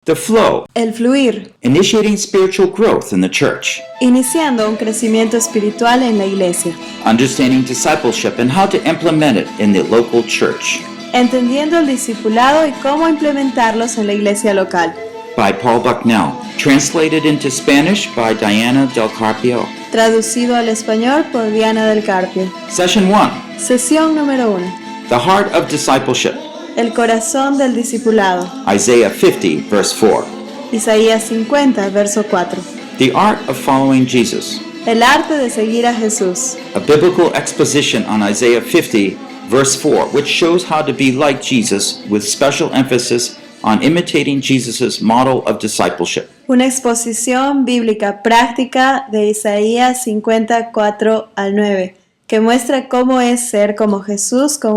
The flow. El fluir. Initiating spiritual growth in the church. Iniciando un crecimiento espiritual en la iglesia. Understanding discipleship and how to implement it in the local church. Entendiendo el discipulado y cómo implementarlos en la iglesia local. By Paul Bucknell. Translated into Spanish by Diana Del Carpio. Traducido al español por Diana Del Carpio. Session 1. Sesión número 1. The heart of discipleship. El corazón del discipulado. Isaiah 50, verse 4. Isaías 50, verso 4. The art of following Jesus. El arte de seguir a Jesús. A biblical exposition on Isaiah 50, verse 4, which shows how to be like Jesus with special emphasis on imitating Jesus' model of discipleship. Una exposición bíblica práctica de Isaías 54 al 9, que muestra cómo es ser como Jesús con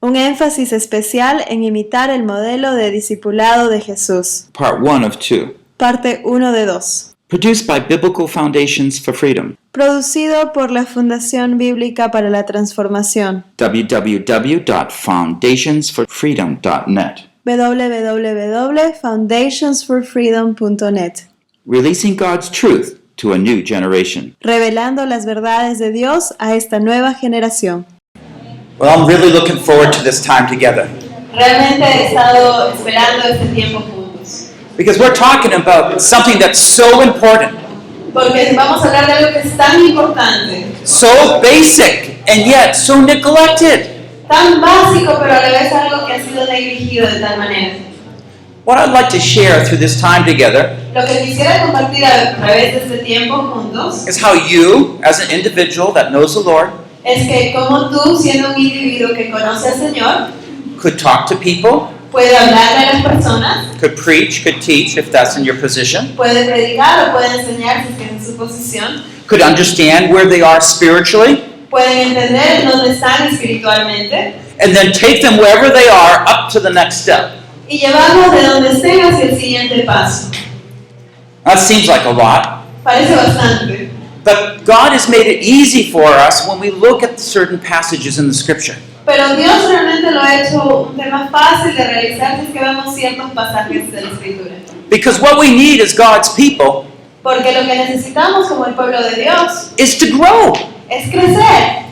un énfasis especial en imitar el modelo de discipulado de Jesús. Part 1 of 2. Parte 1 de 2. Produced by Biblical Foundations for Freedom. Producido por la Fundación Bíblica para la Transformación. www.foundationsforfreedom.net. www.foundationsforfreedom.net. Releasing God's truth to a new generation. Revelando las verdades de Dios a esta nueva generación. Well, I'm really looking forward to this time together. Realmente he estado esperando este tiempo juntos. Because we're talking about something that's so important, Porque vamos a hablar de algo que es tan importante, so basic, and yet so neglected. tan básico, pero a la vez algo que ha sido negligido de tal manera. What I'd like to share through this time together Lo que quisiera compartir a través de este tiempo juntos is how you, as an individual that knows the Lord, es que como tú, siendo un individuo que conoce al Señor, could talk to people, puede hablarle a las personas, could preach, could teach if that's in your position, puede predicar o puede enseñar si es que es en su posición, could understand where they are spiritually, pueden entender dónde están espiritualmente and then take them wherever they are up to the next step. y llevarlos de donde estén hacia el siguiente paso. That seems like a lot, Parece bastante. but God has made it easy for us when we look at certain passages in the Scripture. Pero Dios realmente lo ha hecho un tema fácil de realizar si es que vemos ciertos pasajes de la Escritura. Because what we need as God's people Porque lo que necesitamos como el pueblo de Dios is to grow. es crecer.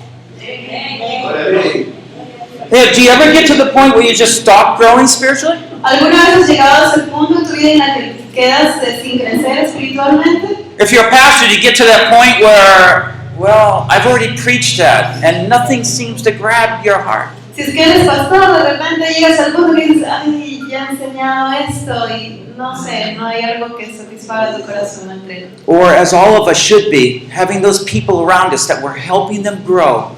Hey, do you ever get to the point where you just stop growing spiritually? ¿Alguna vez has llegado a ese punto en tu vida en la que quedas sin crecer espiritualmente? If you're a pastor, you get to that point where, well, I've already preached that and nothing seems to grab your heart. Si es que eres pastor, de repente llegas al punto que dices, ay, ya he enseñado esto y no sé, no hay algo que satisfaga tu corazón entre ellos. Or as all of us should be, having those people around us that we're helping them grow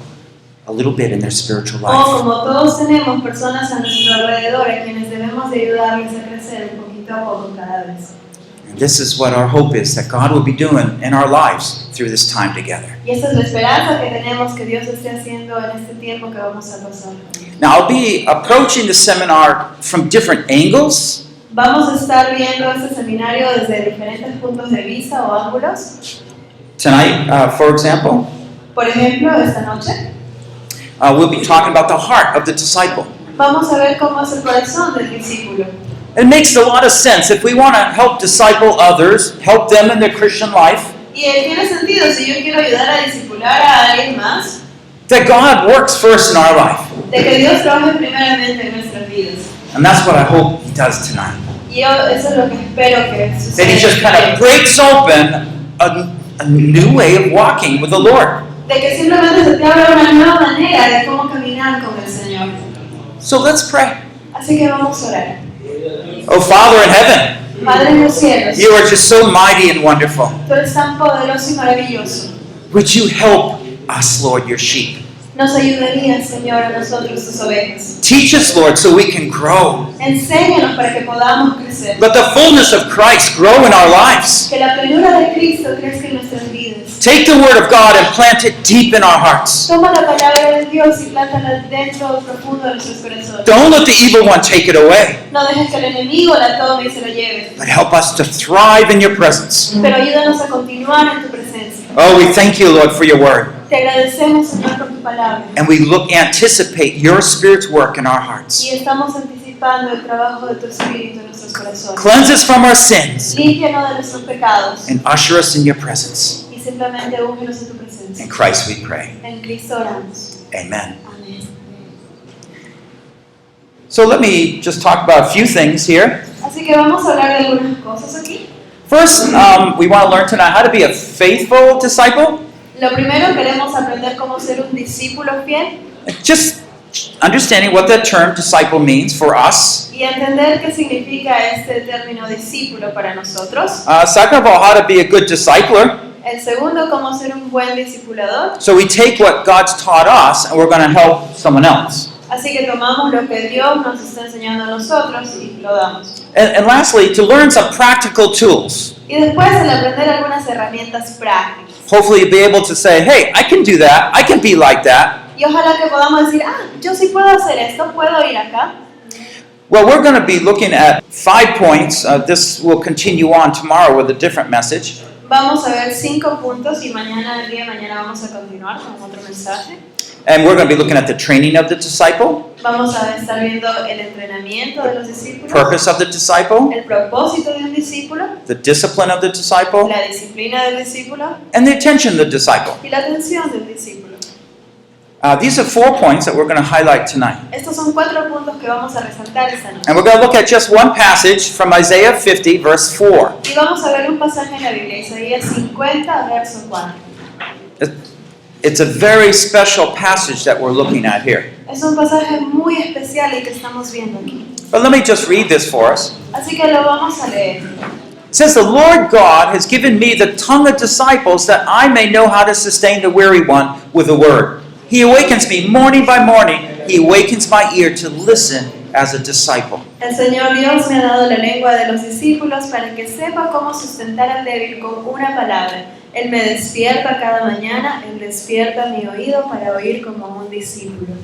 a little bit in their spiritual O life. como todos tenemos personas a nuestro alrededor a quienes debemos de ayudarles a crecer un poquito a poco cada vez. And this is what our hope is, that God will be doing in our lives through this time together. Y esta es la esperanza que tenemos que Dios esté haciendo en este tiempo que vamos a pasar. Now, I'll be approaching the seminar from different angles. Vamos a estar viendo este seminario desde diferentes puntos de vista o ángulos. Tonight, for example, Por ejemplo, esta noche we'll be talking about the heart of the disciple. vamos a ver cómo es el corazón del discípulo. It makes a lot of sense if we want to help disciple others, help them in their Christian life, Y tiene sentido, si yo quiero ayudar a discipular a alguien más, that God works first in our life. de que Dios trabaje primeramente en nuestras vidas. And that's what I hope He does tonight. Y yo eso es lo que espero que That suceda. He just kind of breaks open a new way of walking with the Lord. De que simplemente se te abra una nueva manera de cómo caminar con el Señor. So let's pray. Así que vamos a orar. Oh, Father in heaven, Padre en los cielos, You are just so mighty and wonderful. tú eres tan poderoso y maravilloso. Would You help us, Lord, Your sheep? Nos ayudaría, Señor, a nosotros, tus ovejas. Teach us, Lord, so we can grow. Enséñanos para que podamos crecer. Let the fullness of Christ grow in our lives. Que la plenura de Cristo crezca en nuestras vidas. Take the Word of God and plant it deep in our hearts. Toma la palabra de Dios y plántala dentro profundo de nuestros corazones. Don't let the evil one take it away, No dejes que el enemigo la tome y se la lleve. but help us to thrive in Your presence. Pero ayúdanos a continuar en tu presencia. Oh, we thank You, Lord, for Your Word. Te agradecemos, Señor, por tu palabra. And we anticipate Your Spirit's work in our hearts. Y estamos anticipando participando del trabajo de tu Espíritu en nuestros corazones. Cleanse us from our sins Límpianos de nuestros pecados and usher us in your presence. y simplemente úngenos en tu presencia. In Christ we pray. En Cristo oramos. Amen. Amén. So let me just talk about a few things here. Así que vamos a hablar de algunas cosas aquí. First, we want to learn tonight how to be a faithful disciple. Lo primero, queremos aprender cómo ser un discípulo fiel Just understanding what that term disciple means for us. y entender qué significa este término discípulo para nosotros. Second of all, how to be a good discipler. El segundo, cómo ser un buen discipulador. So we take what God's taught us and we're going to help someone else. Así que tomamos lo que Dios nos está enseñando a nosotros y lo damos. And lastly, to learn some practical tools. Y después el aprender algunas herramientas prácticas. Hopefully you'll be able to say, hey, I can do that. I can be like that. Y ojalá que podamos decir, yo sí puedo hacer esto, puedo ir acá. Well, we're going to be looking at 5 points. This will continue on tomorrow with a different message. Vamos a ver 5 puntos y mañana, el día de mañana vamos a continuar con otro mensaje. And we're going to be looking at the training of the disciple, Vamos a estar viendo el entrenamiento de los discípulos, purpose of the disciple, el propósito de un discípulo, the discipline of the disciple, la disciplina del discípulo and the attention of the disciple. y la atención del discípulo. These are 4 points that we're going to highlight tonight. Estos son 4 puntos que vamos a resaltar esta noche. And we're going to look at just one passage from Isaiah 50, verse 4. Y vamos a ver un pasaje en la Biblia, Isaías 50, verso 4. It's a very special passage that we're looking at here. Es un pasaje muy especial el que estamos viendo aquí. But let me just read this for us. Así que lo vamos a leer. It says, the Lord God has given me the tongue of disciples that I may know how to sustain the weary one with the word. He awakens me morning by morning. He awakens my ear to listen as a disciple. El Señor Dios me ha dado la lengua de los discípulos para que sepa cómo sustentar al débil con una palabra. Él me despierta cada mañana, Él despierta mi oído para oír como un discípulo.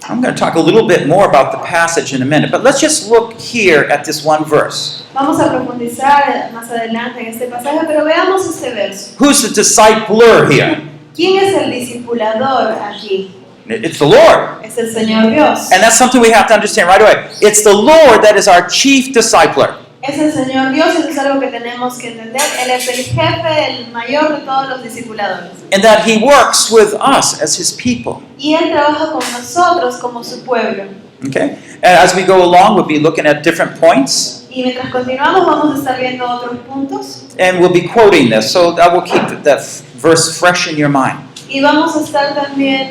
I'm going to talk a little bit more about the passage in a minute, but let's just look here at this one verse. Vamos a profundizar más adelante en este pasaje, pero veamos este verso. Who's the discipler here? ¿Quién es el discipulador aquí? It's the Lord. Es el Señor Dios. And that's something we have to understand right away. It's the Lord that is our chief discipler. Es el Señor Dios, eso es algo que tenemos que entender. Él es el jefe, el mayor de todos los discipuladores. And that He works with us as His people. Y Él trabaja con nosotros como su pueblo. Okay? And as we go along, we'll be looking at different points. Y mientras continuamos vamos a estar viendo otros puntos. And we'll be quoting this, so that will keep that verse fresh in your mind. Y vamos a estar también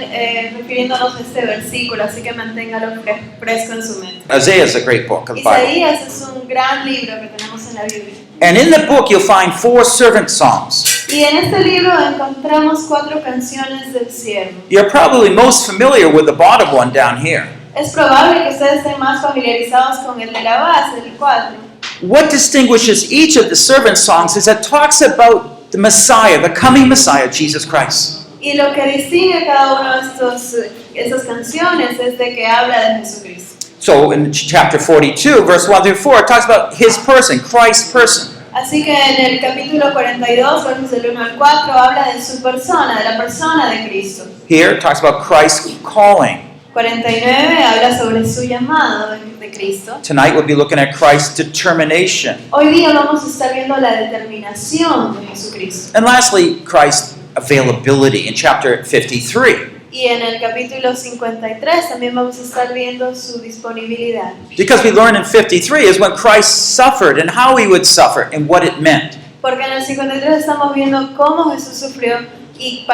refiriéndonos a este versículo, así que manténgalo fresco en su mente. Isaiah is a great book of the Bible. Isaías es un gran libro que tenemos en la Biblia. And in the book, you'll find 4 servant songs. Y en este libro encontramos 4 canciones del siervo. You're probably most familiar with the bottom one down here. Es probable que ustedes estén más familiarizados con el de la base, el 4. What distinguishes each of the servant songs is that it talks about the Messiah, the coming Messiah, Jesus Christ. Y lo que distingue cada una de estas canciones es de que habla de Jesucristo. So in chapter 42, verse 1 through 4, it talks about His person, Christ's person. Así que en el capítulo 42, versos del 1 al 4, habla de su persona, de la persona de Cristo. Here it talks about Christ's calling. 49 habla sobre su llamado de Cristo. Tonight we'll be looking at Christ's determination. Hoy día vamos a estar viendo la determinación de Jesucristo. And lastly, Christ's availability in chapter 53. Y en el capítulo 53 también vamos a estar viendo su disponibilidad. Because we learn in 53 is when Christ suffered and how He would suffer and what it meant. Porque en el 53 estamos viendo cómo Jesús sufrió y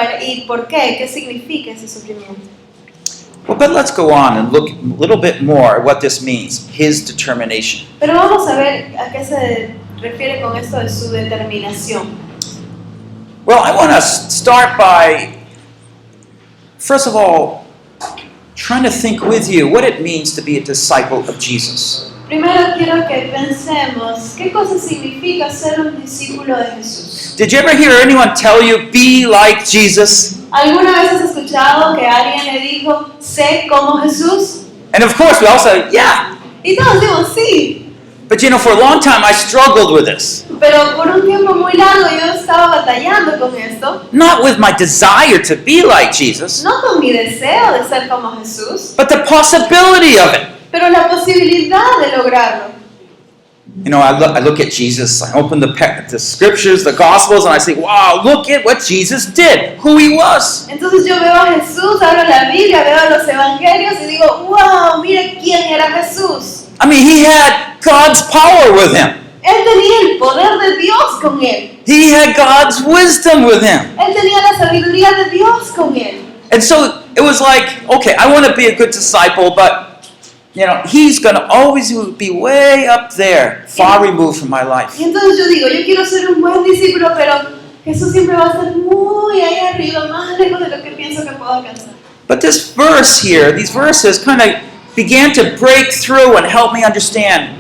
por qué significa ese sufrimiento. Well, but let's go on and look a little bit more at what this means, His determination. Pero vamos a ver a qué se refiere con esto de su determinación. Well, I want to start by, first of all, trying to think with you what it means to be a disciple of Jesus. Primero quiero que pensemos qué cosa significa ser un discípulo de Jesús. Did you ever hear anyone tell you, be like Jesus? ¿Alguna vez has escuchado que alguien le dijo, sé como Jesús? And of course we all say, yeah. Y todos decimos, sí. But you know, for a long time I struggled with this. Pero por un tiempo muy largo yo estaba batallando con esto. Not with my desire to be like Jesus, No con mi deseo de ser como Jesús, but the possibility of it. pero la posibilidad de lograrlo. You know, I look at Jesus, I open the scriptures, the gospels, and I say, wow, look at what Jesus did, who he was. Entonces yo veo a Jesús, abro la Biblia, veo los evangelios y digo, wow, mira quién era Jesús. I mean, he had God's power with him. Él tenía el poder de Dios con él. He had God's wisdom with him. Él tenía la sabiduría de Dios con él. And so it was like, okay, I want to be a good disciple, but, you know, he's going to always be way up there, far removed from my life. Y entonces yo digo, yo quiero ser un buen discípulo, pero Jesús siempre va a estar muy ahí arriba, más lejos de lo que pienso que puedo alcanzar. But this verse here, these verses kind of began to break through and help me understand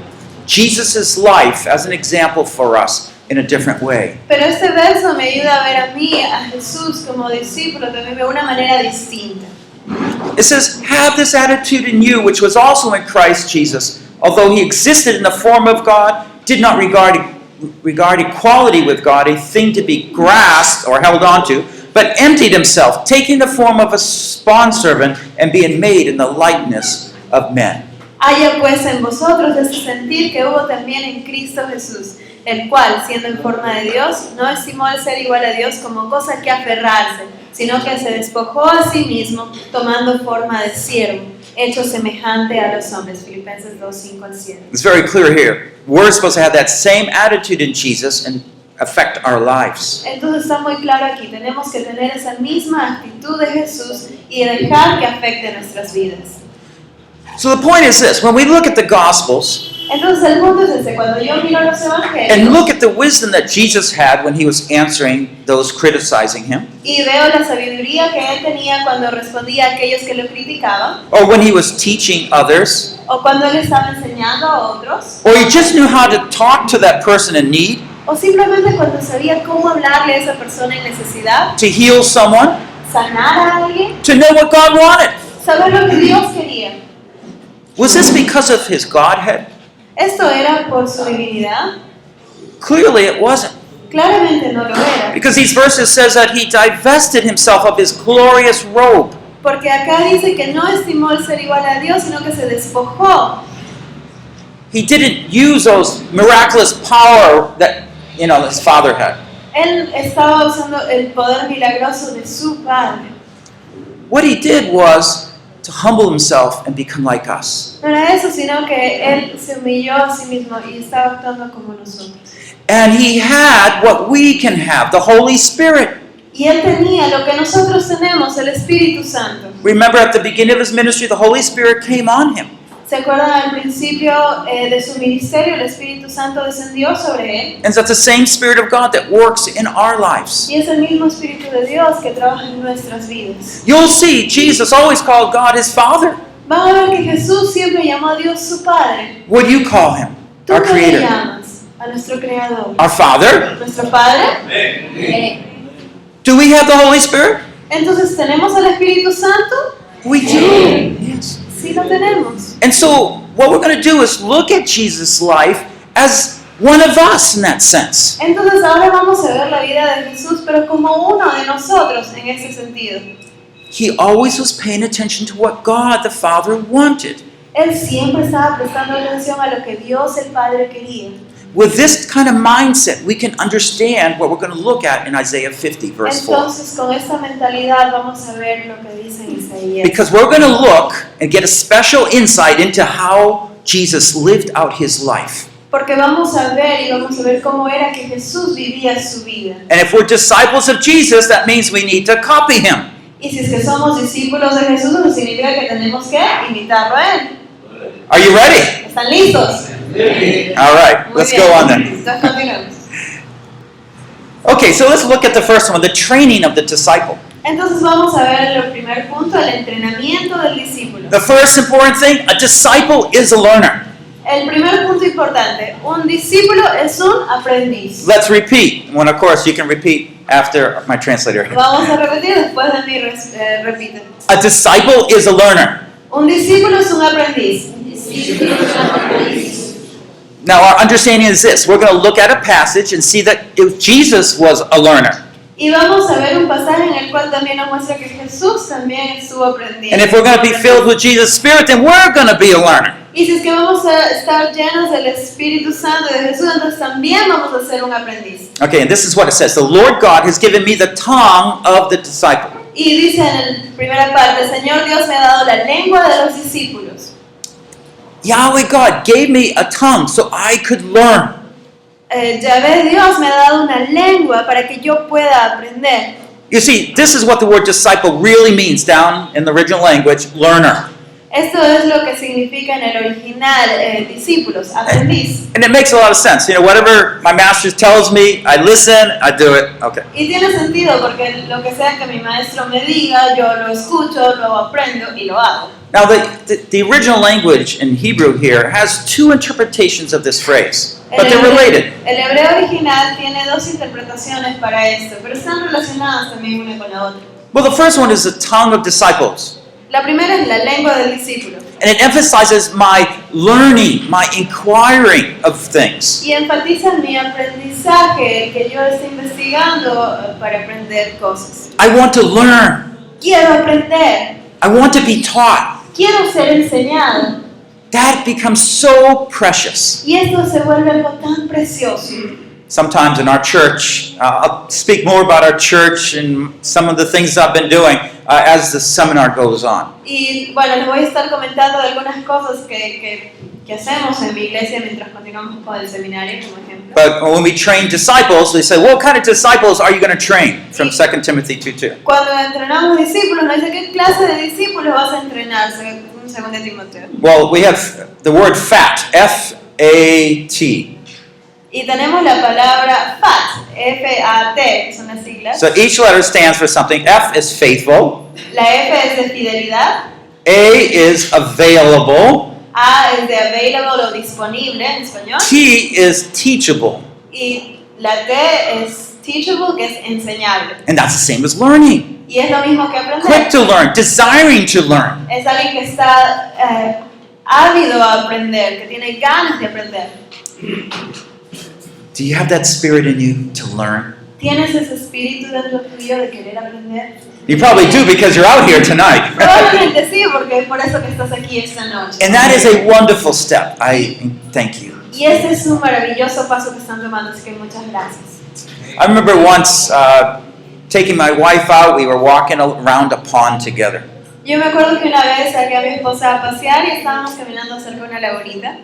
Jesus' life as an example for us in a different way. Pero este verso me ayuda a ver a mí, a Jesús como discípulo también de una manera distinta. It says, have this attitude in you, which was also in Christ Jesus, although he existed in the form of God, did not regard equality with God a thing to be grasped or held onto, but emptied himself, taking the form of a bondservant and being made in the likeness of men. Haya pues en vosotros ese sentir que hubo también en Cristo Jesús, el cual, siendo en forma de Dios, no estimó el ser igual a Dios como cosa que aferrarse, sino que se despojó a sí mismo, tomando forma de siervo, hecho semejante a los hombres. Filipenses 2, 5 al 7. It's very clear here. We're supposed to have that same attitude in Jesus and affect our lives. Entonces está muy claro aquí, tenemos que tener esa misma actitud de Jesús y dejar que afecte nuestras vidas. So the point is this, when we look at the Gospels Entonces el punto es este, cuando yo miro los and evangelios look at the wisdom that Jesus had when he was answering those criticizing him, y veo la sabiduría que él tenía cuando respondía a aquellos que lo criticaban, or when he was teaching others, o cuando él estaba enseñando a otros, or he just knew how to talk to that person in need, o simplemente cuando sabía cómo hablarle a esa persona en necesidad, to heal someone, sanar a alguien, to know what God wanted. saber lo que Dios quería. Was this because of his Godhead? ¿Esto era por su divinidad? Clearly it wasn't. Claramente no lo era. Because these verses says that he divested himself of his glorious robe. Porque acá dice que no estimó el ser igual a Dios, sino que se despojó. He didn't use those miraculous power that, his father had. Él estaba usando el poder milagroso de su Padre. What he did was to humble himself and become like us. No era eso, sino que él se humilló a sí mismo y estaba actuando como nosotros. And he had what we can have, the Holy Spirit. Y él tenía lo que nosotros tenemos, el Espíritu Santo. Remember at the beginning of his ministry, the Holy Spirit came on him. ¿Se acuerdan al principio de su ministerio? El Espíritu Santo descendió sobre él. And that's the same Spirit of God that works in our lives. Y es el mismo Espíritu de Dios que trabaja en nuestras vidas. You'll see Jesus always called God his Father. Van a ver que Jesús siempre llamó a Dios su Padre. What do you call him? ¿Tú Our qué le Creator. llamas? A nuestro Creador. Our Father. ¿Nuestro Padre? Do we have the Holy Spirit? Entonces, ¿tenemos al Espíritu Santo? We do. Yes. Sí lo tenemos. And so what we're going to do is look at Jesus' life as one of us in that sense. Entonces ahora vamos a ver la vida de Jesús, pero como uno de nosotros en ese sentido. He always was paying attention to what God the Father wanted. Él siempre estaba prestando atención a lo que Dios el Padre quería. With this kind of mindset, we can understand what we're going to look at in Isaiah 50, verse 4. Entonces con esta mentalidad vamos a ver lo que dice en Isaías. Because we're going to look and get a special insight into how Jesus lived out his life. Porque vamos a ver cómo era que Jesús vivía su vida. And if we're disciples of Jesus, that means we need to copy him. Y si es que somos discípulos de Jesús, eso significa que tenemos que imitarlo a él. Are you ready? ¿Están listos? All right, Muy let's bien. go on then. Entonces continuamos. Okay, so let's look at the first one, the training of the disciple. Entonces vamos a ver el primer punto, el entrenamiento del discípulo. The first important thing, a disciple is a learner. El primer punto importante, un discípulo es un aprendiz. Let's repeat. Well, of course, you can repeat after my translator here. Vamos a repetir después de mí, repiten. A disciple is a learner. Un discípulo es un aprendiz. Now, our understanding is this. We're going to look at a passage and see that if Jesus was a learner. Y vamos a ver un pasaje en el el cual también nos muestra que Jesús también estuvo And aprendiendo. if we're going to be filled with Jesus' Spirit, then we're going to be a learner. Y si es que vamos a estar llenos del Espíritu Santo de Jesús, entonces también vamos a ser un aprendiz. Okay, and this is what it says. The Lord God has given me the tongue of the disciple. Y dice en la primera parte, el Señor Dios me ha dado la lengua de los discípulos. Yahweh God gave me a tongue so I could learn. Yahvé Dios me ha dado una lengua para que yo pueda aprender. You see, this is what the word disciple really means down in the original language, learner. Esto es lo que significa en el original discípulos, aprendiz. And it makes a lot of sense. You know, whatever my master tells me, I listen, I do it. Okay. Y tiene sentido porque lo que sea que mi maestro me diga, yo lo escucho, lo aprendo y lo hago. Now, the original language in Hebrew here has two interpretations of this phrase, but they're related. El hebreo original tiene dos interpretaciones para esto, pero están relacionadas también una con la otra. Well, the first one is the tongue of disciples. La primera es la lengua del discípulo And it emphasizes my learning, my inquiring of things. y enfatiza mi aprendizaje, el que yo esté investigando para aprender cosas. I want to learn. Quiero aprender, I want to be taught. quiero ser enseñado That becomes so precious. y esto se vuelve algo tan precioso. Sometimes in our church, I'll speak more about our church and some of the things I've been doing as the seminar goes on. Y bueno, les voy a estar comentando de algunas cosas que hacemos en mi iglesia mientras continuamos con el seminario, como ejemplo. But when we train disciples, they say, what kind of disciples are you going to train? From 2 Timothy 2:2. Cuando entrenamos discípulos, nos dice qué clase de discípulos vas a entrenar, según 2 Timoteo. Well, we have the word FAT, F-A-T. Y tenemos la palabra FAT, F-A-T, que son las siglas. So each letter stands for something. F is faithful. La F es de fidelidad, A is available. A es de available o disponible en español, T is teachable. y la T es teachable, que es enseñable. And that's the same as learning. Y es lo mismo que Quick aprender. to learn, desiring to learn. Es alguien que está ávido a aprender, que tiene ganas de aprender. Do you have that spirit in you to learn? ¿Tienes ese espíritu dentro tuyo de querer aprender? You probably do because you're out here tonight. Probablemente sí, porque es por eso que estás aquí esta noche. And that is a wonderful step. I thank you. Y este es un maravilloso paso que están tomando, así que muchas gracias. I remember once taking my wife out. We were walking around a pond together. Yo me acuerdo que una vez saqué a mi esposa a pasear y estábamos caminando cerca de una lagunita.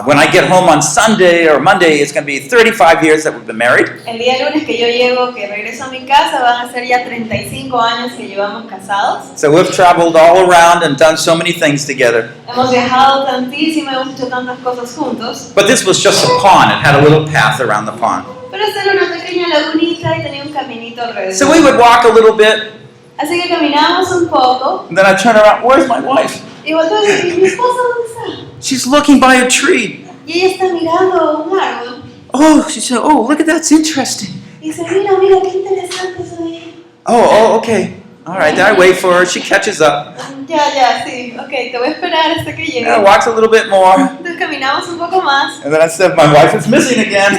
When I get home on Sunday or Monday, it's going to be 35 years that we've been married. El día lunes que yo llego, que regreso a mi casa, van a ser ya 35 años que llevamos casados. So we've traveled all around and done so many things together. Hemos viajado tantísimo, hemos hecho tantas cosas juntos. But this was just a pond. It had a little path around the pond. Pero esta era una pequeña lagunita y tenía un caminito alrededor. So we would walk a little bit, Así que caminamos un poco and then I'd turn around. Where's my wife? y volteo y digo, ¿mi esposa dónde está? She's looking by a tree. Y ella está mirando un árbol Oh, she said, oh, look at that. That's interesting. y dice, mira, mira, qué interesante eso de ahí. Oh, okay. All right, then I wait for her. She catches up. Ya, sí, ok, te voy a esperar hasta que llegue. And walks a little bit more. Entonces caminamos un poco más. And then I said, my wife is missing again.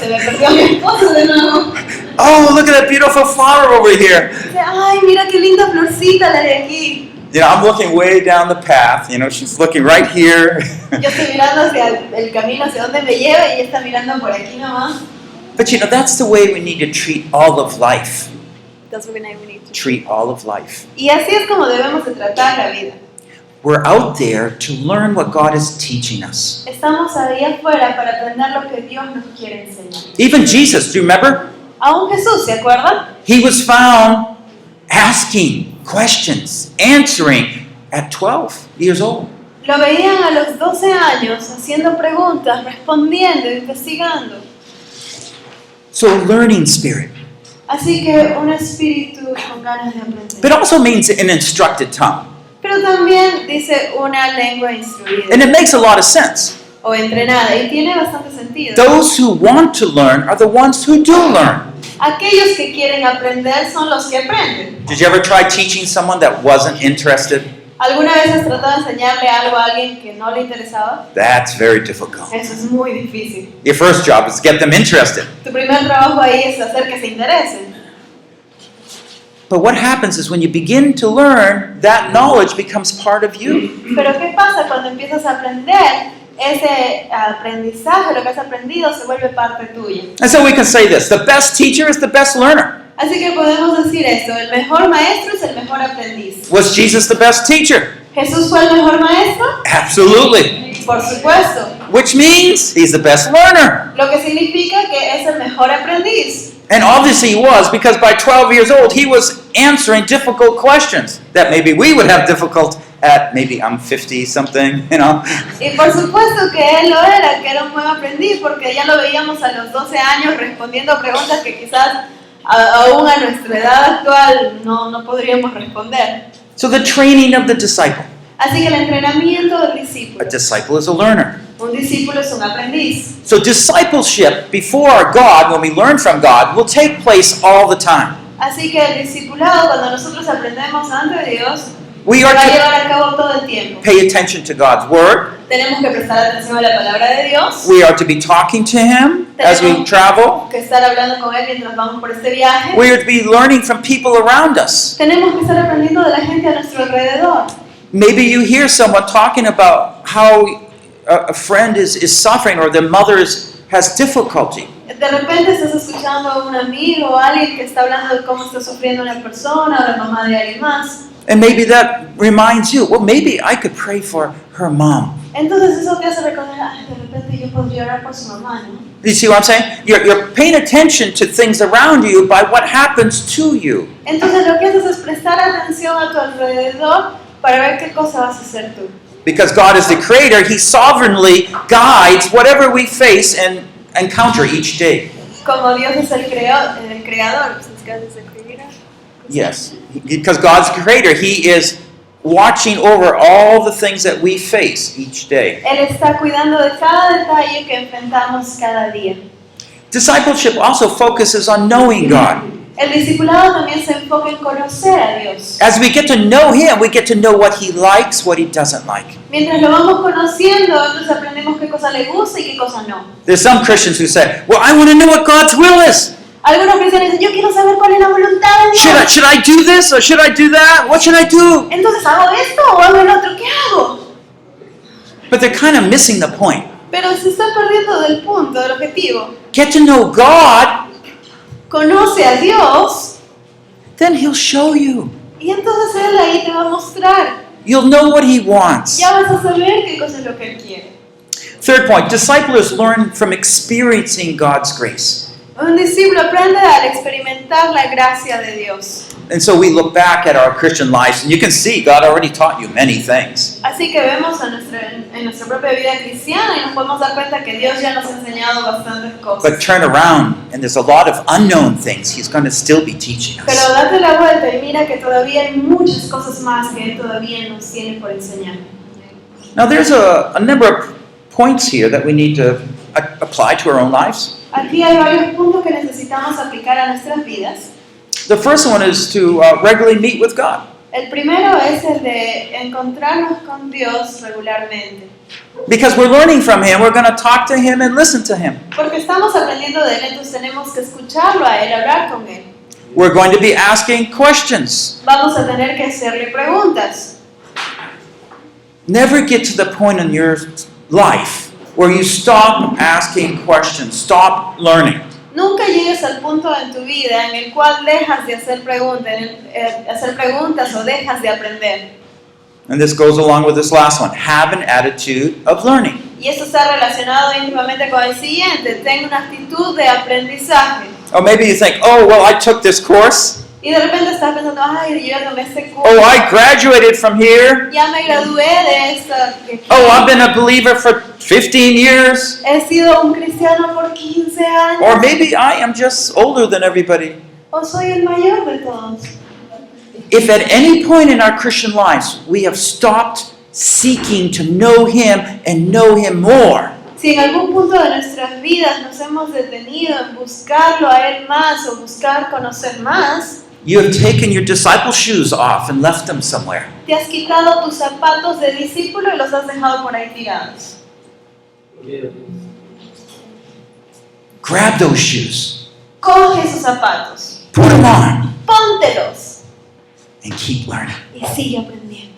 Se me perdió mi esposa de nuevo. Oh, look at that beautiful flower over here. Dice, ay, mira qué linda florcita la de aquí. You know, I'm looking way down the path. You know, she's looking right here. Yo estoy mirando hacia el camino, hacia donde me lleva y ella está mirando por aquí nomás. But you know, that's the way we need to treat all of life. That's what we need to. Treat all of life. Y así es como debemos de tratar la vida. We're out there to learn what God is teaching us. Estamos ahí afuera para aprender lo que Dios nos quiere enseñar. Even Jesus, do you remember? Aún Jesús, ¿se acuerdan? He was found asking questions, answering at 12 years old. Lo veían a los 12 años haciendo preguntas, respondiendo, investigando. So a learning spirit. Así que un espíritu con ganas de aprender. But it also means an instructed tongue. Pero también dice una lengua instruida And it makes a lot of sense. o entrenada y tiene bastante sentido. Those who want to learn are the ones who do learn. Aquellos que quieren aprender son los que aprenden. Did you ever try teaching someone that wasn't interested? ¿Alguna vez has tratado de enseñarle algo a alguien que no le interesaba? That's very difficult. Eso es muy difícil. Your first job is to get them interested. Tu primer trabajo ahí es hacer que se interesen. But what happens is when you begin to learn, that knowledge becomes part of you. Pero ¿qué pasa cuando empiezas a aprender? Ese aprendizaje, lo que has aprendido, se vuelve parte tuya. And so we can say this, the best teacher is the best learner. Así que podemos decir esto, el mejor maestro es el mejor aprendiz. Was Jesus the best teacher? ¿Jesús fue el mejor maestro? Absolutely. Por supuesto. Which means he's the best learner. Lo que significa que es el mejor aprendiz. And obviously he was, because by 12 years old, he was answering difficult questions that maybe we would have difficult at maybe I'm 50 something, you know. Y por supuesto que él lo era, que era un buen aprendiz, porque ya lo veíamos a los 12 años respondiendo preguntas que quizás aún a nuestra edad actual no podríamos responder. So the training of the disciple. Así que el entrenamiento del A discípulo. disciple is a learner. Un discípulo es un aprendiz. So discipleship before God, when we learn from God, will take place all the time. Así que el discipulado, cuando nosotros aprendemos ante Dios, We se are va a to llevar a cabo todo el tiempo. pay attention to God's word. Tenemos que prestar atención a la palabra de Dios. We are to be talking to Him as we travel. Que estar hablando con Él mientras vamos por este viaje. We are to be learning from people around us. Tenemos que estar aprendiendo de la gente a nuestro alrededor. Maybe you hear someone talking about how a friend is suffering or their mother has difficulty. De repente estás escuchando a un amigo o alguien que está hablando de cómo está sufriendo una persona o la mamá de alguien más. And maybe that reminds you, well, maybe I could pray for her mom. Entonces eso te hace recordar, ay, de repente yo podría orar por su mamá, ¿no? You see what I'm saying? You're paying attention to things around you by what happens to you. Entonces lo que haces es prestar atención a tu alrededor para ver qué cosa vas a hacer tú. Because God is the creator, He sovereignly guides whatever we face and encounter each day. Como Dios es el creador, pues es que es el creador. Yes. Because God's the creator, He is watching over all the things that we face each day. Él está cuidando de cada detalle que enfrentamos cada día. Discipleship also focuses on knowing God. El discipulado también se enfoca en conocer a Dios. As we get to know Him, we get to know what He likes, what He doesn't like. Mientras lo vamos conociendo, entonces aprendemos qué cosa le gusta y qué cosa no. There's some Christians who say, well, I want to know what God's will is. Algunos cristianos dicen, yo quiero saber cuál es la voluntad de Dios. Should I do this or should I do that? What should I do? Entonces, ¿hago esto o hago el otro? ¿Qué hago? But they're kind of missing the point. Pero se está perdiendo del punto, del objetivo. Get to know God, Conoce a Dios then He'll show you. y entonces Él ahí te va a mostrar. You'll know what He wants. Ya vas a saber qué cosa es lo que Él quiere. Third point, disciples learn from experiencing God's grace. Un discípulo aprende al experimentar la gracia de Dios. And so we look back at our Christian lives and you can see God already taught you many things. Así que vemos en nuestra propia vida cristiana y nos podemos dar cuenta que Dios ya nos ha enseñado bastantes cosas. But turn around and there's a lot of unknown things He's going to still be teaching Pero us. date la vuelta y mira que todavía hay muchas cosas más que Él todavía nos tiene por enseñar. Now there's a number of points here that we need to apply to our own lives. Aquí hay varios puntos que necesitamos aplicar a nuestras vidas. The first one is to regularly meet with God. El primero es el de encontrarnos con Dios regularmente. Because we're learning from Him, we're going to talk to Him and listen to Him. Porque estamos aprendiendo de Él, entonces tenemos que escucharlo a Él, hablar con Él. We're going to be asking questions. Vamos a tener que hacerle preguntas. Never get to the point in your life where you stop asking questions, stop learning. Nunca llegues al punto en tu vida en el cual dejas de hacer preguntas o dejas de aprender. And this goes along with this last one. Have an attitude of learning. Y esto está relacionado íntimamente con el siguiente. Ten una actitud de aprendizaje. Or maybe you think, oh, well, I took this course. Y de repente estás pensando, ay, yo ya tomé este curso. Oh, I graduated from here. Ya me gradué de esta. Oh, I've been a believer for 15 years. He sido un cristiano por 15 años. Or maybe I am just older than everybody. O soy el mayor de todos. If at any point in our Christian lives we have stopped seeking to know Him and know Him more, Si en algún punto de nuestras vidas nos hemos detenido en buscarlo a Él más o buscar conocer más, you have taken your disciple shoes off and left them somewhere. te has quitado tus zapatos de discípulo y los has dejado por ahí tirados. Grab those shoes. Coge esos zapatos, Put them on. póntelos and keep learning. y sigue aprendiendo.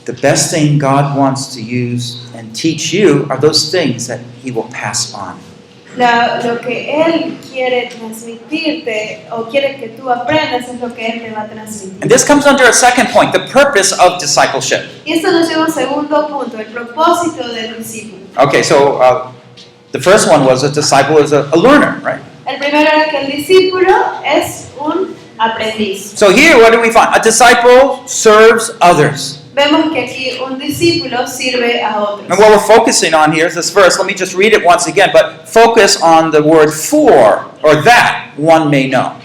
The best thing God wants to use and teach you are those things that He will pass on. Lo que Él quiere transmitirte o quiere que tú aprendas es lo que Él te va a transmitir. And this comes under a second point, the purpose of discipleship. Y esto nos lleva a un segundo punto, el propósito del discípulo. Okay, so the first one was a disciple is a learner, right? El primero era que el discípulo es un aprendiz. So here, what do we find? A disciple serves others. Vemos que aquí un discípulo sirve a otros. And what we're focusing on here is this verse. Let me just read it once again, but focus on the word for, or that one may know.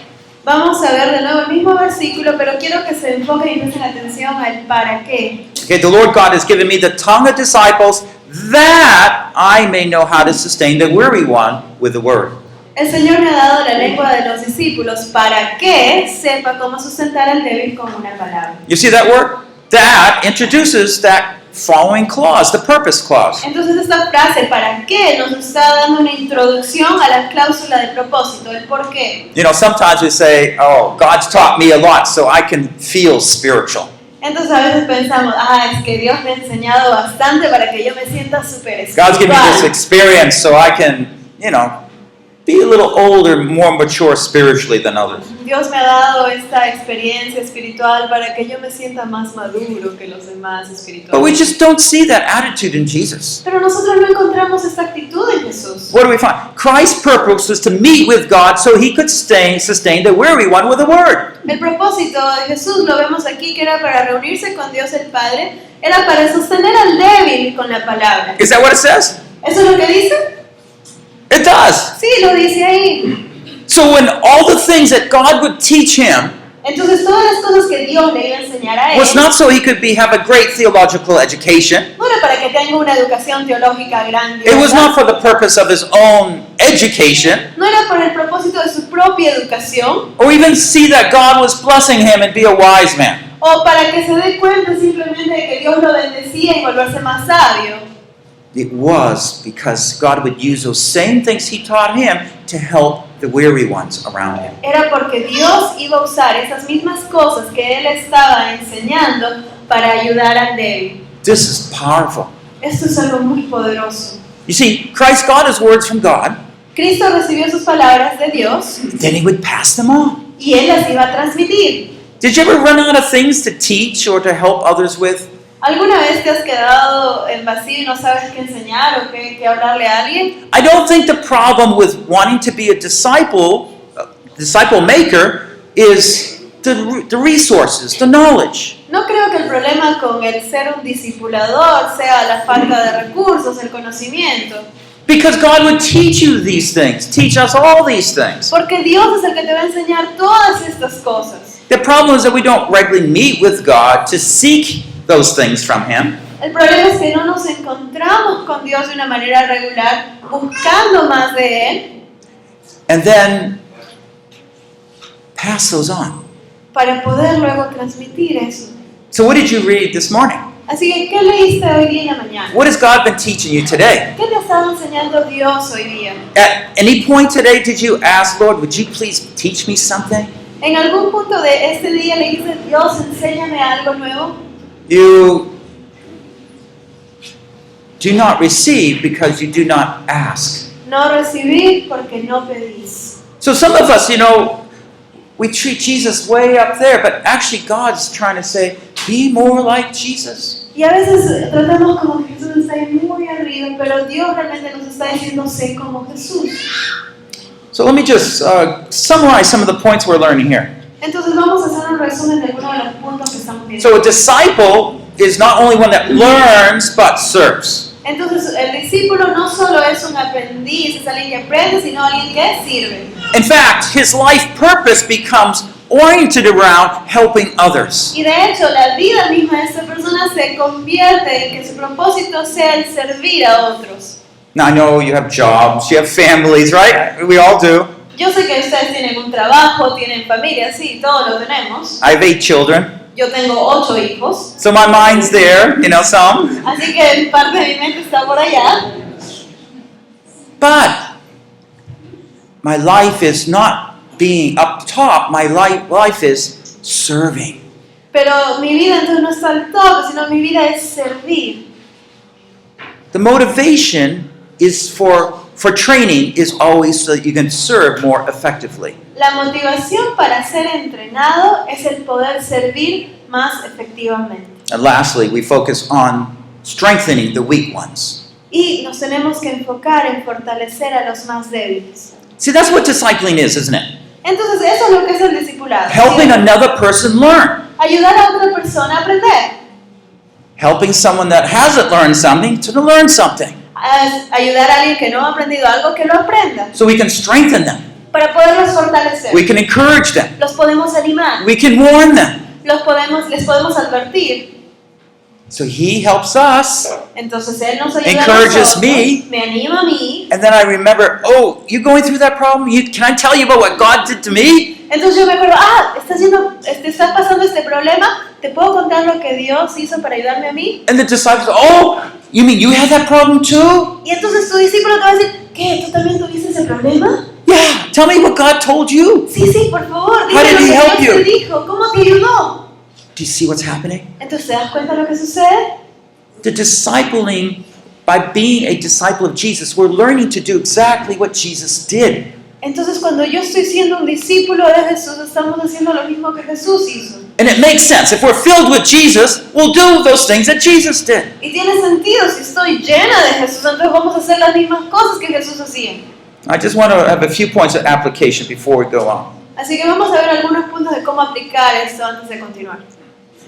Vamos a ver de nuevo el mismo versículo, pero quiero que se enfoquen y presten atención al para qué. Okay, the Lord God has given me the tongue of disciples that I may know how to sustain the weary one with the word. El Señor me ha dado la lengua de los discípulos para que sepa cómo sustentar al débil con una palabra. You see that word? That introduces that following clause, the purpose clause. Entonces esta frase para qué nos está dando una introducción a la cláusula de propósito, el por qué. You know, sometimes we say, oh, God's taught me a lot so I can feel spiritual. Entonces a veces pensamos, es que Dios me ha enseñado bastante para que yo me sienta súper God's given me this espiritual. experience so I can, be a little older, more mature spiritually than others. Dios me ha dado esta experiencia espiritual para que yo me sienta más maduro que los demás But we espirituales. just don't see that attitude in Jesus. Pero nosotros no encontramos esta actitud en Jesús. What do we find? Christ's purpose was to meet with God so He could sustain the weary one with the word. El propósito de Jesús, lo vemos aquí, que era para reunirse con Dios el Padre, era para sostener al débil con la palabra. Is that what it says? ¿Eso es lo que dice? It does. Sí, lo dice ahí. So when all the things that God would teach him Entonces todas las cosas que Dios le iba a enseñar a él, was not so he could have a great theological education. no era para que tenga una educación teológica grande. It was not for the purpose of his own education, No era por el propósito de su propia educación, or even see that God was blessing him and be a wise man. o para que se dé cuenta simplemente de que Dios lo bendecía y volverse más sabio. It was because God would use those same things he taught him to help the weary ones around him. Era porque Dios iba a usar esas mismas cosas que Él estaba enseñando para ayudar al débil. This is powerful. Esto es algo muy poderoso. You see, Christ got his words from God, Cristo recibió sus palabras de Dios then he would pass them on. y Él las iba a transmitir. Did you ever run out of things to teach or to help others with? ¿Alguna vez te has quedado en vacío y no sabes qué enseñar o qué hablarle a alguien? I don't think the problem with wanting to be a disciple maker, is the resources, the knowledge. No creo que el problema con el ser un discipulador sea la falta de recursos, el conocimiento. Because God would teach you these things, teach us all these things. Porque Dios es el que te va a enseñar todas estas cosas. The problem is that we don't regularly meet with God to seek those things from Him. El problema es que no nos encontramos con Dios de una manera regular, buscando más de Él, And then pass those on. para poder luego transmitir eso. So what did you read this morning? Así que, ¿qué leíste hoy día en la mañana? What has God been teaching you today? ¿Qué te ha estado enseñando Dios hoy día? At any point today did you ask, Lord, would you please teach me something? ¿En algún punto de este día le dices, Dios, enséñame algo nuevo? You do not receive because you do not ask. No recibir porque no pedís. So some of us, we treat Jesus way up there, but actually God's trying to say, be more like Jesus. Y a veces tratamos como que Jesús está ahí muy arriba, pero Dios realmente nos está diciendo, sé como Jesús. So let me just summarize some of the points we're learning here. Entonces vamos a hacer un resumen de algunos de los puntos que estamos viendo. So a disciple is not only one that learns, but serves. Entonces el discípulo no solo es un aprendiz, es alguien que aprende, sino alguien que sirve. In fact, his life purpose becomes oriented around helping others. Y de hecho la vida misma de esta persona se convierte en que su propósito sea el servir a otros. Now I know you have jobs, you have families, right? We all do. Yo sé que ustedes tienen un trabajo, tienen familia, sí, todos lo tenemos. I have 8 children. Yo tengo 8 hijos, So my mind's there, some. así que parte de mi mente está por allá. But my life is not being up top. My life is serving. Pero mi vida entonces no está al top, sino mi vida es servir. The motivation is for training is always so that you can serve more effectively. La motivación para ser entrenado es el poder servir más efectivamente. And lastly, we focus on strengthening the weak ones. Y nos tenemos que enfocar en fortalecer a los más débiles. See, that's what discipling is, isn't it? Entonces eso es lo que es el discipulado. Helping ¿Sí? another person learn. Ayudar a otra persona a aprender. Helping someone that hasn't learned something to learn something. Ayudar a alguien que no ha aprendido algo que lo aprenda. So we can strengthen them. Para poderlos fortalecer. We can encourage them. Los podemos animar. We can warn them. Les podemos advertir. So he helps us. Entonces él nos ayuda Encourages a nosotros, me. anima a mí. And then I remember, oh, you going through that problem? Can I tell you about what God did to me? Entonces yo me acuerdo, estás pasando este problema, ¿te puedo contar lo que Dios hizo para ayudarme a mí? And the disciples, oh, you mean you had that problem too? Y entonces tu discípulo te va a decir, ¿qué? ¿Tú también tuviste ese problema? Yeah, tell me what God told you. Sí, por favor, dime How did lo he que help Dios te you? dijo, ¿cómo te ayudó? Do you see what's happening? Entonces, ¿te das cuenta de lo que sucede? The discipling, by being a disciple of Jesus, we're learning to do exactly what Jesus did. Entonces, cuando yo estoy siendo un discípulo de Jesús, estamos haciendo lo mismo que Jesús hizo. And it makes sense. If we're filled with Jesus, we'll do those things that Jesus did. Y tiene sentido, si estoy llena de Jesús, entonces vamos a hacer las mismas cosas que Jesús hacía. I just want to have a few points of application before we go on. Así que vamos a ver algunos puntos de cómo aplicar esto antes de continuar.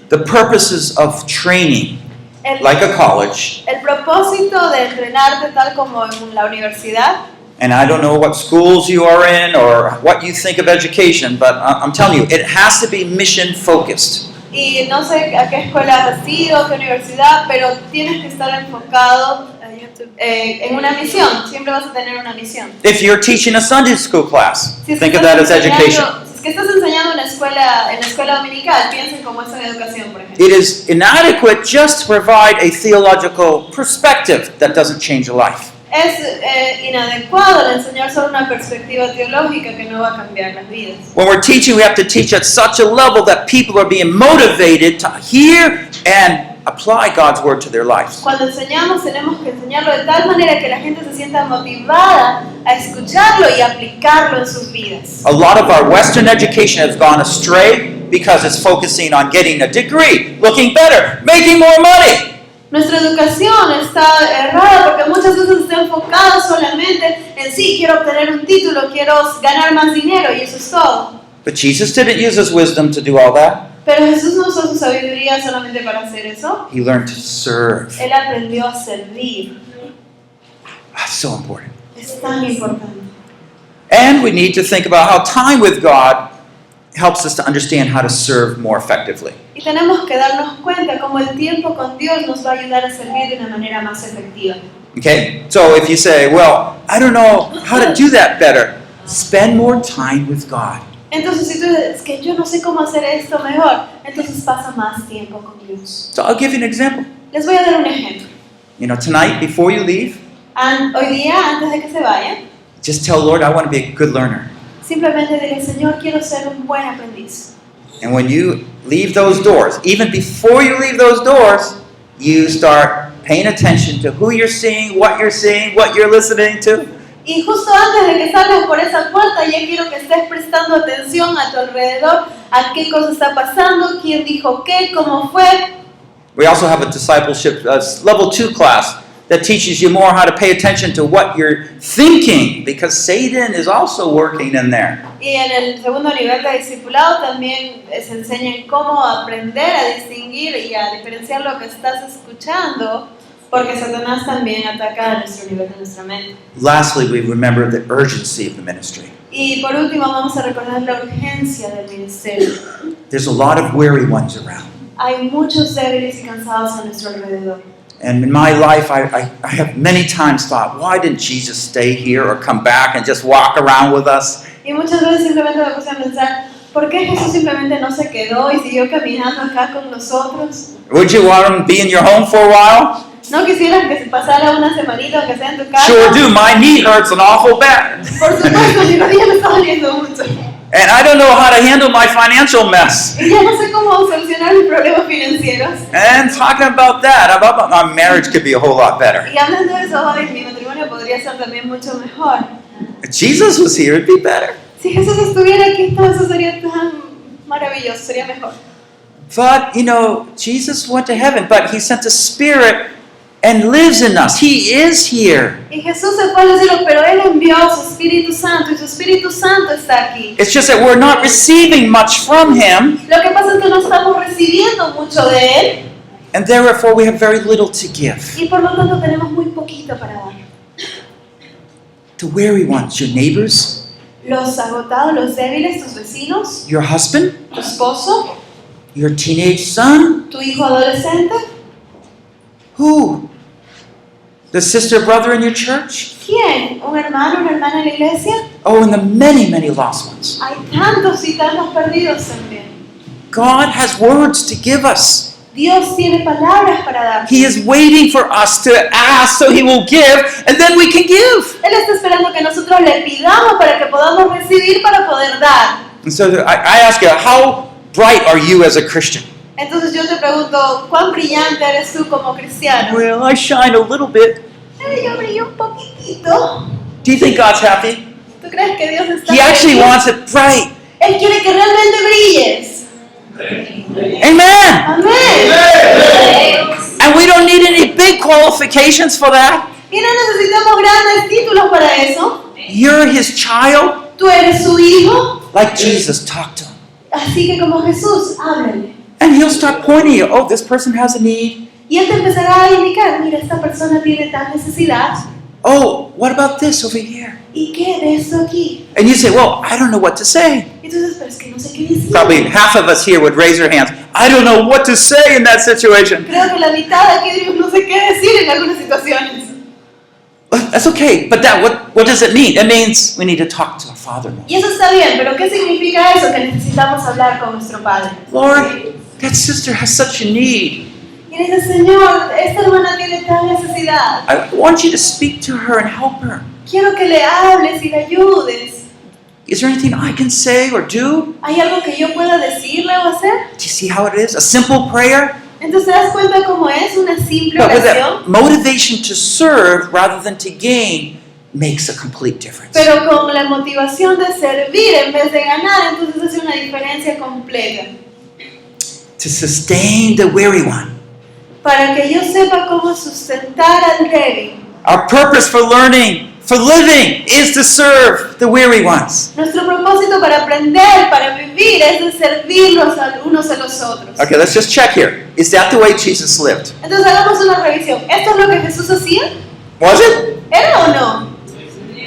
The purposes of training, El, like a college, el propósito de entrenarte tal como en la universidad, and I don't know what schools you are in or what you think of education, but I'm telling you, it has to be mission focused. y no sé a qué escuela has ido, qué universidad, pero tienes que estar enfocado en una misión. Siempre vas a tener una misión. If you're teaching a Sunday school class, Si es think que of that as estás education. si es que estás enseñando en la escuela dominical, piensen como esa educación, por ejemplo. It is inadequate just to provide a theological perspective that doesn't change a life. Es inadecuado el enseñar solo una perspectiva teológica que no va a cambiar las vidas. When we're teaching, we have to teach at such a level that people are being motivated to hear and apply God's word to their lives. Cuando enseñamos, tenemos que enseñarlo de tal manera que la gente se sienta motivada a escucharlo y aplicarlo en sus vidas. A lot of our Western education has gone astray because it's focusing on getting a degree, looking better, making more money. Nuestra educación está errada porque muchas veces está enfocada solamente en sí, quiero obtener un título, quiero ganar más dinero y eso es todo. But Jesus didn't use his wisdom to do all that. Pero Jesús no usó su sabiduría solamente para hacer eso. He learned to serve. Él aprendió a servir. That's so important. Es tan importante. And we need to think about how time with God helps us to understand how to serve more effectively. Y tenemos que darnos cuenta cómo el tiempo con Dios nos va a ayudar a servir de una manera más efectiva. Okay? So if you say, well, I don't know how to do that better, spend more time with God. Entonces, si tú dices que yo no sé cómo hacer esto mejor, entonces pasa más tiempo con Dios. So I'll give you an example. Les voy a dar un ejemplo. You know, tonight, before you leave, Hoy día, antes de que se vayan, just tell Lord, I want to be a good learner. simplemente dile, Señor, quiero ser un buen aprendiz. And when you leave those doors, even before you leave those doors, you start paying attention to who you're seeing, what you're listening to. Y justo antes de que salgas por esa puerta, ya quiero que estés prestando atención a tu alrededor, a qué cosa está pasando, quién dijo qué, cómo fue. We also have a discipleship level 2 class that teaches you more how to pay attention to what you're thinking, because Satan is also working in there. Y en el segundo nivel de discipulado también se enseña en cómo aprender a distinguir y a diferenciar lo que estás escuchando, porque Satanás también ataca a nuestro nivel de nuestra mente. Lastly, we remember the urgency of the ministry. Y por último vamos a recordar la urgencia del ministerio. There's a lot of weary ones around. Hay muchos débiles y cansados a nuestro alrededor. And in my life, I have many times thought, why didn't Jesus stay here or come back and just walk around with us? Y muchas veces simplemente me puse a pensar, ¿por qué Jesús simplemente no se quedó y siguió caminando acá con nosotros? Would you want him to be in your home for a while? ¿No quisieras que se pasara una semanita aunque sea en tu casa? Sure do. My knee hurts an awful bad. Por supuesto, mi rodilla me está doliendo mucho. And I don't know how to handle my financial mess. Y ya no sé cómo solucionar mis problemas financieros. And talking about that, about my marriage could be a whole lot better. Y hablando de eso, hoy mi matrimonio podría ser también mucho mejor. If Jesus was here, it'd be better. Si Jesús estuviera aquí, todo eso sería tan maravilloso, sería mejor. But, Jesus went to heaven, but he sent the Spirit and lives in us. He is here. Y Jesús se fue a los cielos, pero Él envió su Espíritu Santo y su Espíritu Santo está aquí. It's just that we're not receiving much from him, Lo que pasa es que no estamos recibiendo mucho de Él and therefore we have very little to give. y por lo tanto tenemos muy poquito para dar. The weary ones, your neighbors, Los agotados, los débiles, tus vecinos, your husband, tu esposo, your teenage son, tu hijo adolescente. who? The sister, brother in your church? ¿Quién? ¿Un hermano, una hermana en la iglesia? Oh, and the many, many lost ones. Hay tantos y tantos perdidos también. God has words to give us. Dios tiene palabras para dar. He is waiting for us to ask so he will give, and then we can give. Él está esperando que nosotros le pidamos para que podamos recibir, para poder dar. And so I ask you, how bright are you as a Christian? Entonces yo te pregunto, ¿cuán brillante eres tú como cristiano? Well, I shine a little bit. Yo brillo un poquitito. Do you think God's happy? ¿Tú crees que Dios está He actually feliz? wants it bright. Él quiere que realmente brilles. Amen. Amén. And we don't need any big qualifications for that. Y no necesitamos grandes títulos para eso. You're his child, Tú eres su hijo. like Jesus talked to him. Así que como Jesús, háblale. And he'll start pointing you, oh, this person has a need. Y Él te empezará a indicar, mira, esta persona tiene tal necesidad. Oh, what about this over here? ¿Y qué de esto aquí? And you say, well, I don't know what to say. Entonces, pero es que no sé qué decir. Probably half of us here would raise their hands. I don't know what to say in that situation. Creo que la mitad de aquí digo, no sé qué decir en algunas situaciones. That's okay, but what does it mean? It means we need to talk to our Father more. Y eso está bien, pero ¿qué significa eso? Que necesitamos hablar con nuestro Padre. Lord, that sister has such a need. Y dice, Señor, esta hermana tiene tal necesidad. I want you to speak to her and help her. Quiero que le hables y le ayudes. Is there anything I can say or do? ¿Hay algo que yo pueda decirle o hacer? Do you see how it is? A simple prayer, Entonces, ¿te das cuenta cómo es una simple but with oración? that motivation to serve rather than to gain makes a complete difference. Pero con la motivación de servir en vez de ganar, entonces hace una diferencia completa. To sustain the weary one. Para que yo sepa cómo sustentar al débil. Our purpose for learning, for living, is to serve the weary ones. Nuestro propósito para aprender, para vivir, es de servirnos a unos a los otros. Okay, let's just check here. Is that the way Jesus lived? Entonces hagamos una revisión. ¿Esto es lo que Jesús hacía? Was it? ¿Era o no?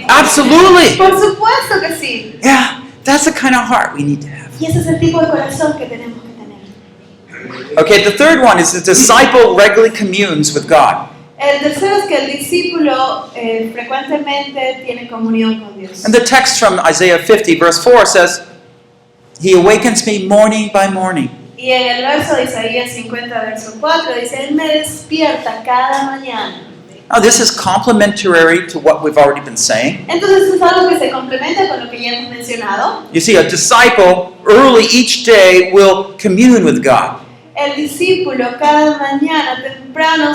Absolutely. Por supuesto que sí. Yeah, that's the kind of heart we need to have. Y ese es el tipo de corazón que tenemos que tener. Okay, the third one is the disciple regularly communes with God. El tercero es que el discípulo frecuentemente tiene comunión con Dios. And the text from Isaiah 50, verse 4 says, He awakens me morning by morning. Y en el verso de Isaías 50, verso 4, dice, Él me despierta cada mañana. Now, this is complementary to what we've already been saying. Entonces es algo que se complementa con lo que ya hemos mencionado. You see, a disciple early each day will commune with God. El discípulo cada mañana temprano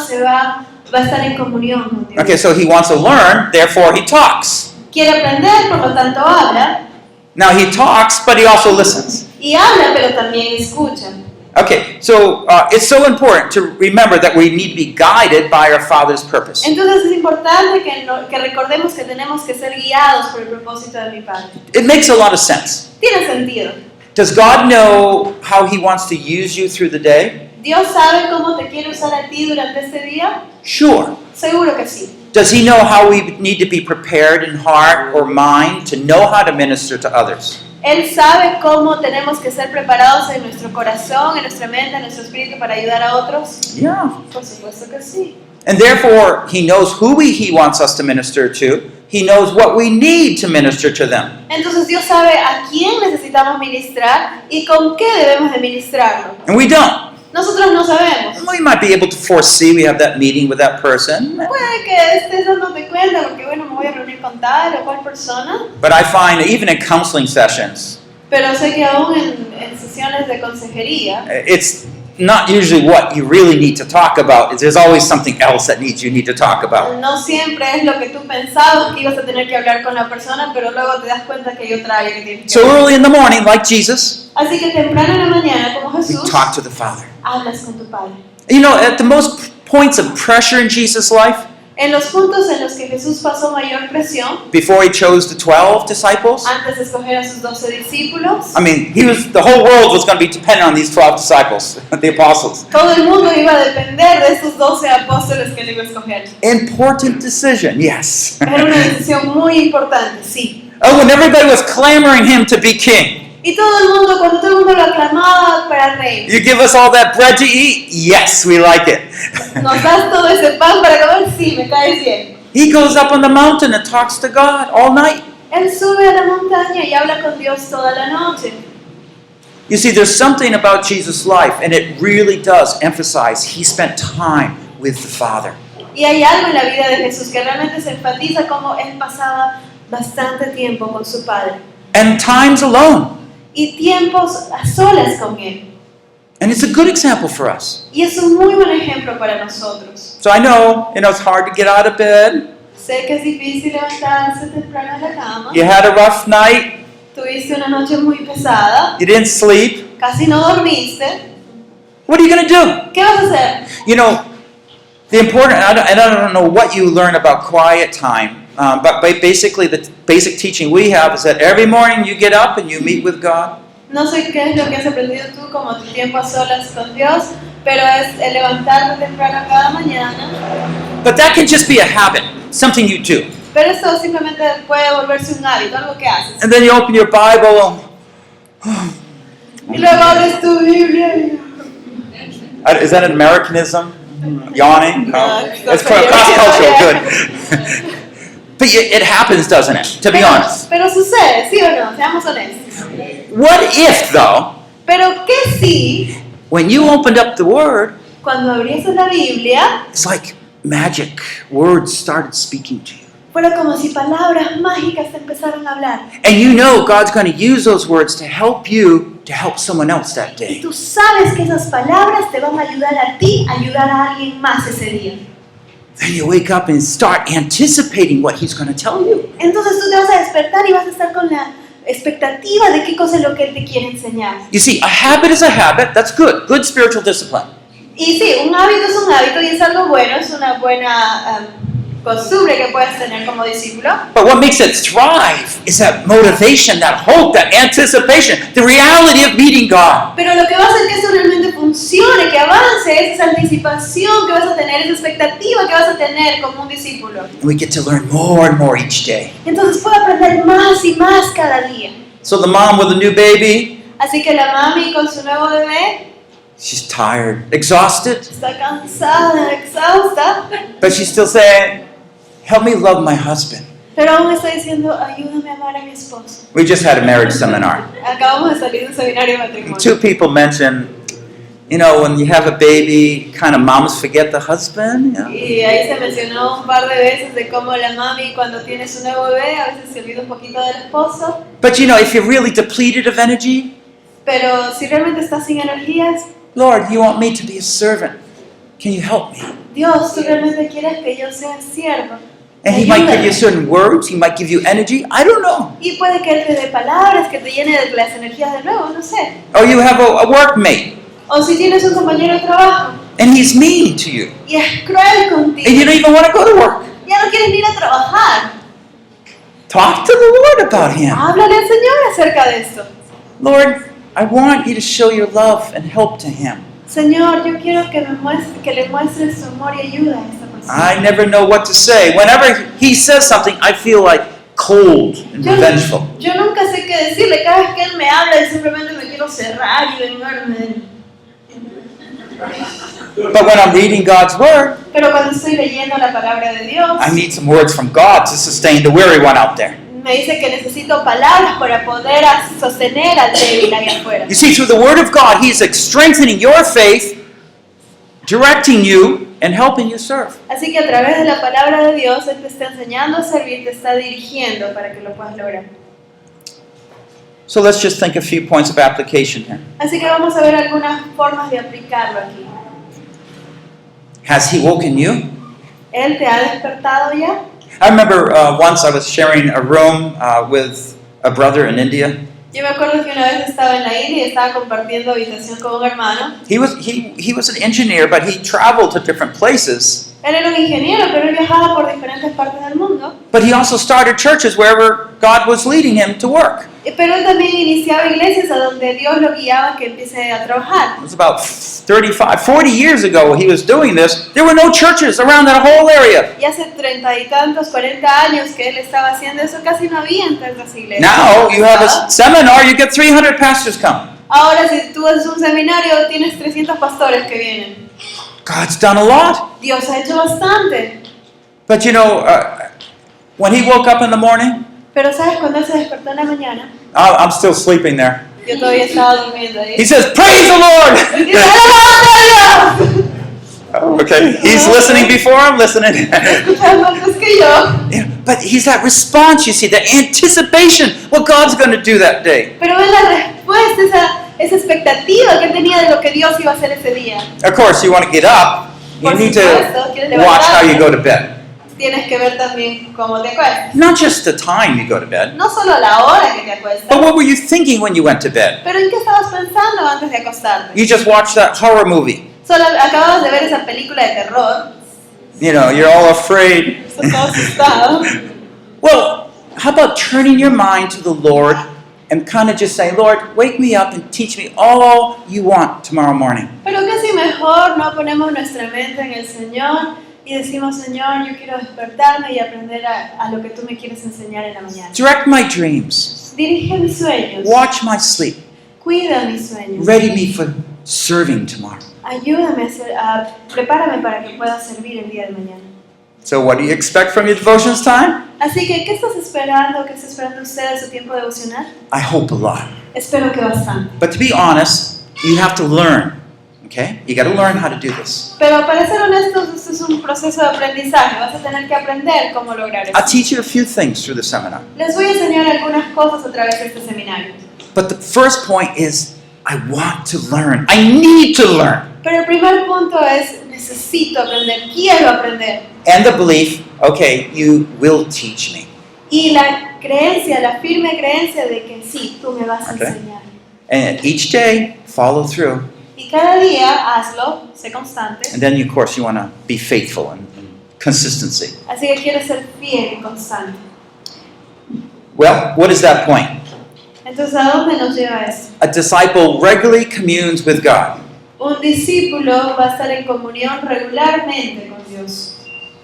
va a estar en comunión con Dios. Okay, so he wants to learn, therefore he talks. Quiere aprender, por lo tanto habla. Now, he talks, but he also listens. Y habla, pero también escucha. Okay, so it's so important to remember that we need to be guided by our Father's purpose. Entonces es importante que recordemos que tenemos que ser guiados por el propósito de mi Padre. It makes a lot of sense. Tiene sentido. Does God know how He wants to use you through the day? ¿Dios sabe cómo te quiere usar a ti durante este día? Sure. Seguro que sí. Does He know how we need to be prepared in heart or mind to know how to minister to others? Él sabe cómo tenemos que ser preparados en nuestro corazón, en nuestra mente, en nuestro espíritu para ayudar a otros. Yeah. Por supuesto que sí. And therefore, He knows who He wants us to minister to. He knows what we need to minister to them. Entonces Dios sabe a quién necesitamos ministrar y con qué debemos de ministrarlo. And we don't. Nosotros no sabemos. We might be able to foresee we have that meeting with that person. Puede que estés dándote cuenta porque bueno, me voy a reunir con tal o cual persona. But I find even in counseling sessions, Pero sé que aún en sesiones de consejería, it's not usually what you really need to talk about. There's always something else that you need to talk about. no siempre es lo que tú pensabas que ibas a tener que hablar con la persona, pero luego te das cuenta que hay otra área que tienes que So hablar. early in the morning, like Jesus, Así que temprano en la mañana, como we Jesús, talk to the Father. hablas con tu Padre. You know, at the most points of pressure in Jesus' life, En los puntos en los que Jesús pasó mayor presión, before he chose the 12 disciples, antes de escoger a sus 12 discípulos, I mean, the whole world was going to be dependent on these 12 disciples, the apostles. todo el mundo iba a depender de estos 12 apóstoles que él iba a escoger. Important decision, yes. Era una decisión muy importante, sí. Oh, when everybody was clamoring him to be king. Y todo el mundo, cuando todo el mundo lo aclamaba para rey, You give us all that bread to eat? Yes, we like it. nos das todo ese pan para comer, sí, me caes bien. He goes up on the mountain and talks to God all night. Él sube a la montaña y habla con Dios toda la noche. You see, there's something about Jesus' life, and it really does emphasize he spent time with the Father. Y hay algo en la vida de Jesús que realmente se enfatiza cómo él pasaba bastante tiempo con su Padre. And times alone. Y tiempos a solas con él. And it's a good example for us. Y es un muy buen ejemplo para nosotros. So I know, it's hard to get out of bed. Sé que es difícil levantarse temprano de la cama. You had a rough night. Tuviste una noche muy pesada. You didn't sleep. Casi no dormiste. What are you going to do? ¿Qué vas a hacer? You know, the important, I don't know what you learn about quiet time, but basically the basic teaching we have is that every morning you get up and you meet with God. No sé qué es lo que has aprendido tú como tu tiempo a solas con Dios, pero es el levantarte temprano cada mañana. But that can just be a habit, something you do. Pero esto simplemente puede volverse un hábito, algo que haces. And then you open your Bible. Y luego abres tu Biblia y... Is that an Americanism? Yawning? No, It's cross-cultural, good. But it happens, doesn't it? To be honest. Pero sucede, ¿sí o no? Seamos honestos. What if, though, Pero ¿qué si when you opened up the Word, cuando abrieses la Biblia it's like magic. Words started speaking to you. fuera como si palabras mágicas te empezaran a hablar? And you know God's going to use those words to help you to help someone else that Y day. tú sabes que esas palabras te van a ayudar a ti, a ayudar a alguien más ese día. Then you wake up and start anticipating what He's going to tell you. Entonces tú te vas a despertar y vas a estar con la expectativa de qué cosa es lo que Él te quiere enseñar. You see, a habit is a habit. That's good. Good spiritual discipline. Y sí, un hábito es un hábito y es algo bueno, es una buena costumbre que puedes tener como discípulo. But what makes it thrive is that motivation, that hope, that anticipation, the reality of meeting God. Pero lo que va a hacer que eso realmente funcione, que avance, es esa anticipación que vas a tener, esa expectativa que vas a tener como un discípulo. And we get to learn more and more each day. Entonces puedo aprender más y más cada día. So the mom with a new baby, Así que la mami con su nuevo bebé she's tired, exhausted, está cansada, exhausta, but she's still saying, help me love my husband. pero aún está diciendo, ayúdame a amar a mi esposo. We just had a marriage seminar. Acabamos de salir de un seminario de matrimonio. Two people mentioned, when you have a baby, kind of moms forget the husband. You know? Y ahí se mencionó un par de veces de cómo la mami cuando tiene su nuevo bebé a veces se olvida un poquito del esposo. But if you're really depleted of energy, Pero si realmente estás sin energías, Lord, you want me to be a servant. Can you help me? Dios, tú realmente quieres que yo sea siervo. And He might give you Ayúdame. certain words. He might give you energy. I don't know. Y puede que Él te dé palabras, que te llene de las energías de nuevo, no sé. Or you have a workmate, O si tienes un compañero de trabajo and he's mean to you, y es cruel contigo, and you don't even want to go to work. ya no quieres ni ir a trabajar. Talk to the Lord about him. Háblale al Señor acerca de esto. Lord, I want you to show your love and help to him. Señor, yo quiero que le muestres su amor y ayuda a esta persona. I never know what to say. Whenever he says something, I feel like cold and revengeful. Yo nunca sé qué decirle. Cada vez que Él me habla, yo simplemente me quiero cerrar y vengarme de Él. But when I'm reading God's word, Pero cuando estoy leyendo la palabra de Dios, I need some words from God to sustain the weary one out there. me dice que necesito palabras para poder sostener al débil ahí afuera. You see, through the word of God, He's strengthening your faith, directing you, and helping you serve. Así que a través de la palabra de Dios, Él te está enseñando a servir, te está dirigiendo para que lo puedas lograr. So let's just think a few points of application here. Así que vamos a ver algunas formas de aplicarlo aquí. Has he woken you? ¿Él te ha despertado ya? I remember once I was sharing a room with a brother in India. Yo me acuerdo que una vez estaba en la India y estaba compartiendo habitación con un hermano. He was an engineer, but he traveled to different places. Él era un ingeniero, pero él viajaba por diferentes partes del mundo. But he also started churches wherever God was leading him to work. Pero él también iniciaba iglesias a donde Dios lo guiaba que empiece a trabajar. It was about 40 years ago he was doing this. There were no churches around that whole area. Y hace 30 y tantos, 40 años que él estaba haciendo eso, casi no había en tantas iglesias. Now you have a seminar, you get 300 pastors come. Ahora si tú haces un seminario, tienes 300 pastores que vienen. God's done a lot. Dios ha hecho bastante. But you know, when he woke up in the morning, Pero ¿sabes cuando él se despertó en la mañana? I'm still sleeping there. Yo todavía estaba durmiendo ahí. He says, "Praise the Lord." Y dice, ¡alabado a Dios! Okay, he's listening before I'm listening. Escuchando antes que yo. Yeah, but he's that response, you see, the anticipation, what God's going to do that day. Pero es la respuesta, esa expectativa que tenía de lo que Dios iba a hacer ese día. Of course, you want to get up, you Por need supuesto, to quieres watch how you levantarte. go to bed. Tienes que ver también cómo te acuestas. Not just the time you go to bed, No solo la hora que te acuestas, but what were you thinking when you went to bed? pero en qué estabas pensando antes de acostarte. You just watched that horror movie. Solo acababas de ver esa película de terror, You know, you're all afraid. estás todo asustado. Well, how about turning your mind to the Lord and kind of just saying, Lord, wake me up and teach me all you want tomorrow morning. Pero casi mejor no ponemos nuestra mente en el Señor y decimos, Señor, yo quiero despertarme y aprender a lo que tú me quieres enseñar en la mañana. Direct my dreams. Dirige mis sueños, Watch my sleep. cuida mis sueños, Ready me for serving tomorrow. ayúdame prepárame para que pueda servir el día de mañana. So what do you expect from your devotions time? Así que, ¿qué estás esperando? ¿Qué está esperando usted de su tiempo devocional? I hope a lot. Espero que bastante. But to be honest, you have to learn. Okay? You got to learn how to do this. Pero para ser honestos, esto es un proceso de aprendizaje. Vas a tener que aprender cómo lograr I'll eso. teach you a few things through the seminar. Les voy a enseñar algunas cosas a través de este seminario. But the first point is I want to learn. I need to learn. Pero el primer punto es, necesito aprender, quiero aprender. And the belief, okay, you will teach me. Y la creencia, la firme creencia de que sí, tú me vas a Okay. enseñar. And each day, follow through. Y cada día hazlo, sé constante. And then, of course, you want to be faithful and consistency. Así que quiero ser fiel y constante. Well, what is that point? Entonces, ¿a dónde nos lleva eso? A disciple regularly communes with God. Un discípulo va a estar en comunión regularmente con Dios.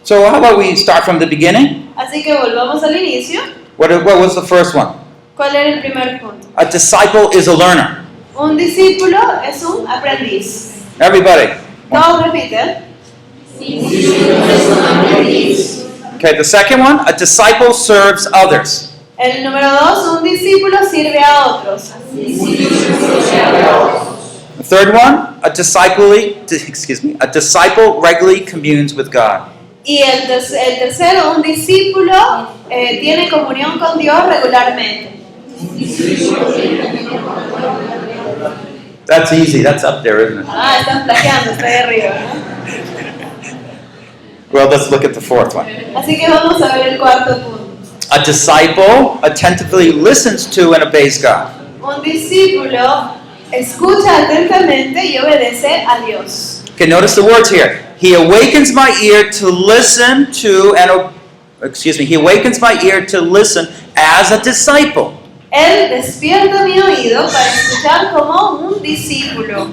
So how about we start from the beginning? Así que volvamos al inicio. What was the first one? ¿Cuál era el primer punto? A disciple is a learner. Un discípulo es un aprendiz. Everybody. Todos repiten. Okay, the second one, a disciple serves others. El número 2, un discípulo sirve a otros. The third one, a disciple regularly communes with God. Y el tercero, un discípulo tiene comunión con Dios regularmente. That's easy. That's up there, isn't it? Ah, están plagiando, está ahí arriba. Well, let's look at the fourth one. Así que vamos a ver el cuarto punto. A disciple attentively listens to and obeys God. Un discípulo escucha atentamente y obedece a Dios. Okay, notice the words here. He awakens my ear to listen to he awakens my ear to listen as a disciple. Él despierta mi oído para escuchar como un discípulo.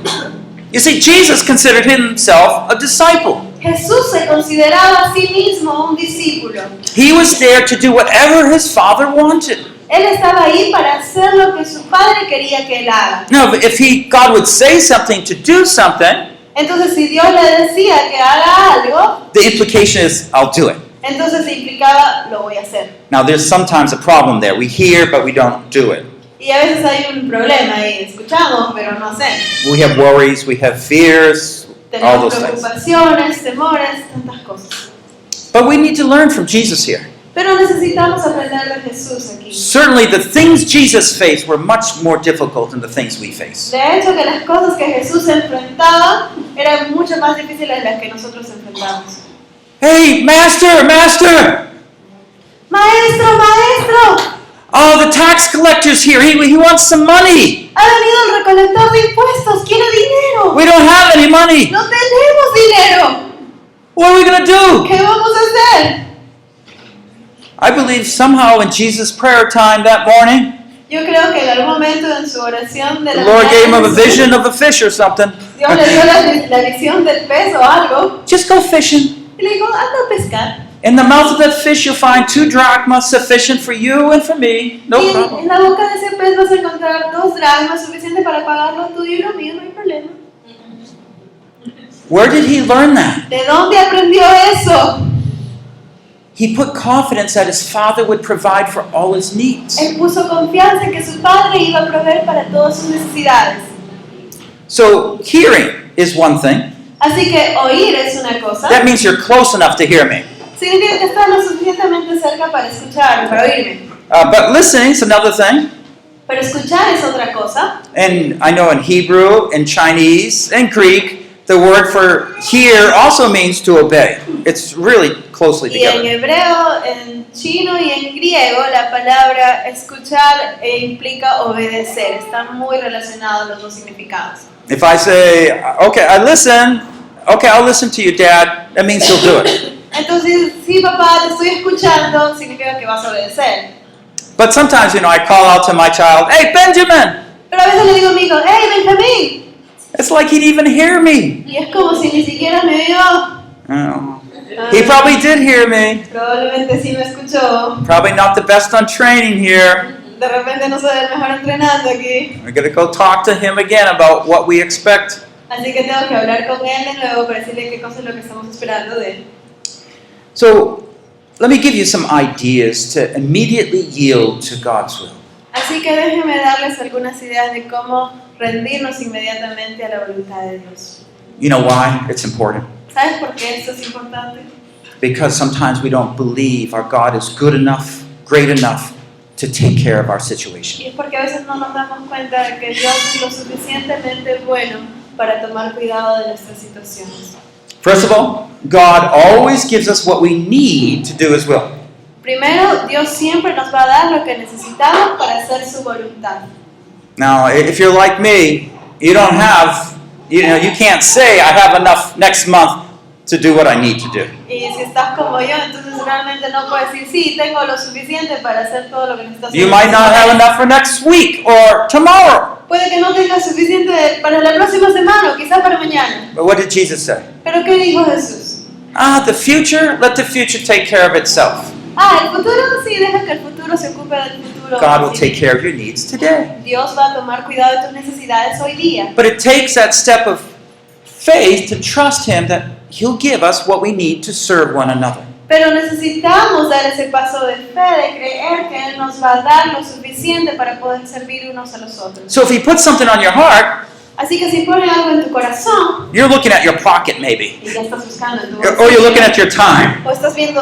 You see, Jesus considered himself a disciple. Jesús se consideraba a sí mismo un discípulo. He was there to do whatever his Father wanted. Él estaba ahí para hacer lo que su padre quería que él haga. Now, if God would say something to do something, Entonces, si Dios le decía que haga algo, the implication is, I'll do it. entonces implicaba, lo voy a hacer. Now, there's sometimes a problem there. We hear, but we don't do it. Y a veces hay un problema ahí, escuchamos, pero no hacemos. We have worries, we have fears, all Tenemos those things. preocupaciones, temores, tantas cosas. But we need to learn from Jesus here. Pero necesitamos aprender de Jesús aquí. Certainly, the things Jesus faced were much more difficult than the things we face. De hecho, que las cosas que Jesús enfrentaba eran mucho más difíciles de las que nosotros enfrentamos. Hey, Master, Master! Maestro, maestro, Oh, the tax collector's here. He wants some money. ha venido el recolector de impuestos, quiere dinero. We don't have any money. No tenemos dinero. What are we going to do? ¿Qué vamos a hacer? I believe somehow in Jesus' prayer time that morning, Yo creo que en algún momento en su oración de the la Lord mañana, gave him a Jesús- vision of a fish or something. Dios le dio la visión del pez o algo Just go fishing. y le dijo, anda a pescar. In the mouth of that fish, you'll find 2 drachmas sufficient for you and for me. No Y en problem. la boca de ese pez vas a encontrar 2 dracmas suficientes para pagar lo tuyo y lo mío, no hay problema. Where did he learn that? ¿De dónde aprendió eso? He put confidence that his father would provide for all his needs. Él puso confianza en que su padre iba a proveer para todas sus necesidades. So hearing is one thing. Así que oír es una cosa. That means you're close enough to hear me. Significa que estás lo suficientemente cerca para escucharme, para oírme. But listening is another thing. Pero escuchar es otra cosa. And I know in Hebrew, in Chinese, and Greek, the word for hear also means to obey. It's really closely Y en together. hebreo, en chino y en griego la palabra escuchar implica obedecer. Están muy relacionados los dos significados. If I say, okay, I listen, okay, I'll listen to you, Dad, that means he'll do it. Entonces, sí, papá, te estoy escuchando, significa que vas a obedecer. But sometimes, I call out to my child, hey, Benjamin! Pero a veces le digo a mi hijo, hey, Benjamín. It's like he'd even hear me. Y es como si ni siquiera me vio. Oh. He probably did hear me. Probablemente sí me escuchó. Probably not the best on training here. De repente no soy el mejor entrenando aquí. We're going to go talk to him again about what we expect. Así que tengo que hablar con él de nuevo para decirle qué cosa es lo que estamos esperando de él. So, let me give you some ideas to immediately yield to God's will. Así que déjenme darles algunas ideas de cómo rendirnos inmediatamente a la voluntad de Dios. You know why it's important? ¿Sabes por qué esto es importante? Because sometimes we don't believe our God is good enough, great enough to take care of our situation. Y es porque a veces no nos damos cuenta de que Dios es lo suficientemente bueno para tomar cuidado de nuestras situaciones. First of all, God always gives us what we need to do His will. Primero, Dios siempre nos va a dar lo que necesitamos para hacer su voluntad. Now, if you're like me, you don't have, you can't say I have enough next month to do what I need to do. Y si estás como yo, entonces realmente no puedes decir, sí, tengo lo suficiente para hacer todo lo que necesitas hacer. You might not have enough for next week or tomorrow. Puede que no tengas suficiente para la próxima semana o quizás para mañana. But what did Jesus say? ¿Pero qué dijo Jesús? The future, let the future take care of itself. El futuro, sí, deja que el futuro se ocupe del futuro. God will Sí. take care of your needs today. Dios va a tomar cuidado de tus necesidades hoy día. But it takes that step of faith to trust Him that He'll give us what we need to serve one another. Pero necesitamos dar ese paso de fe, de creer que Él nos va a dar lo suficiente para poder servir unos a los otros. So if He puts something on your heart, Así que si pone algo en tu corazón you're looking at your pocket maybe. y ya estás buscando en tu Or you're looking at your time. o estás viendo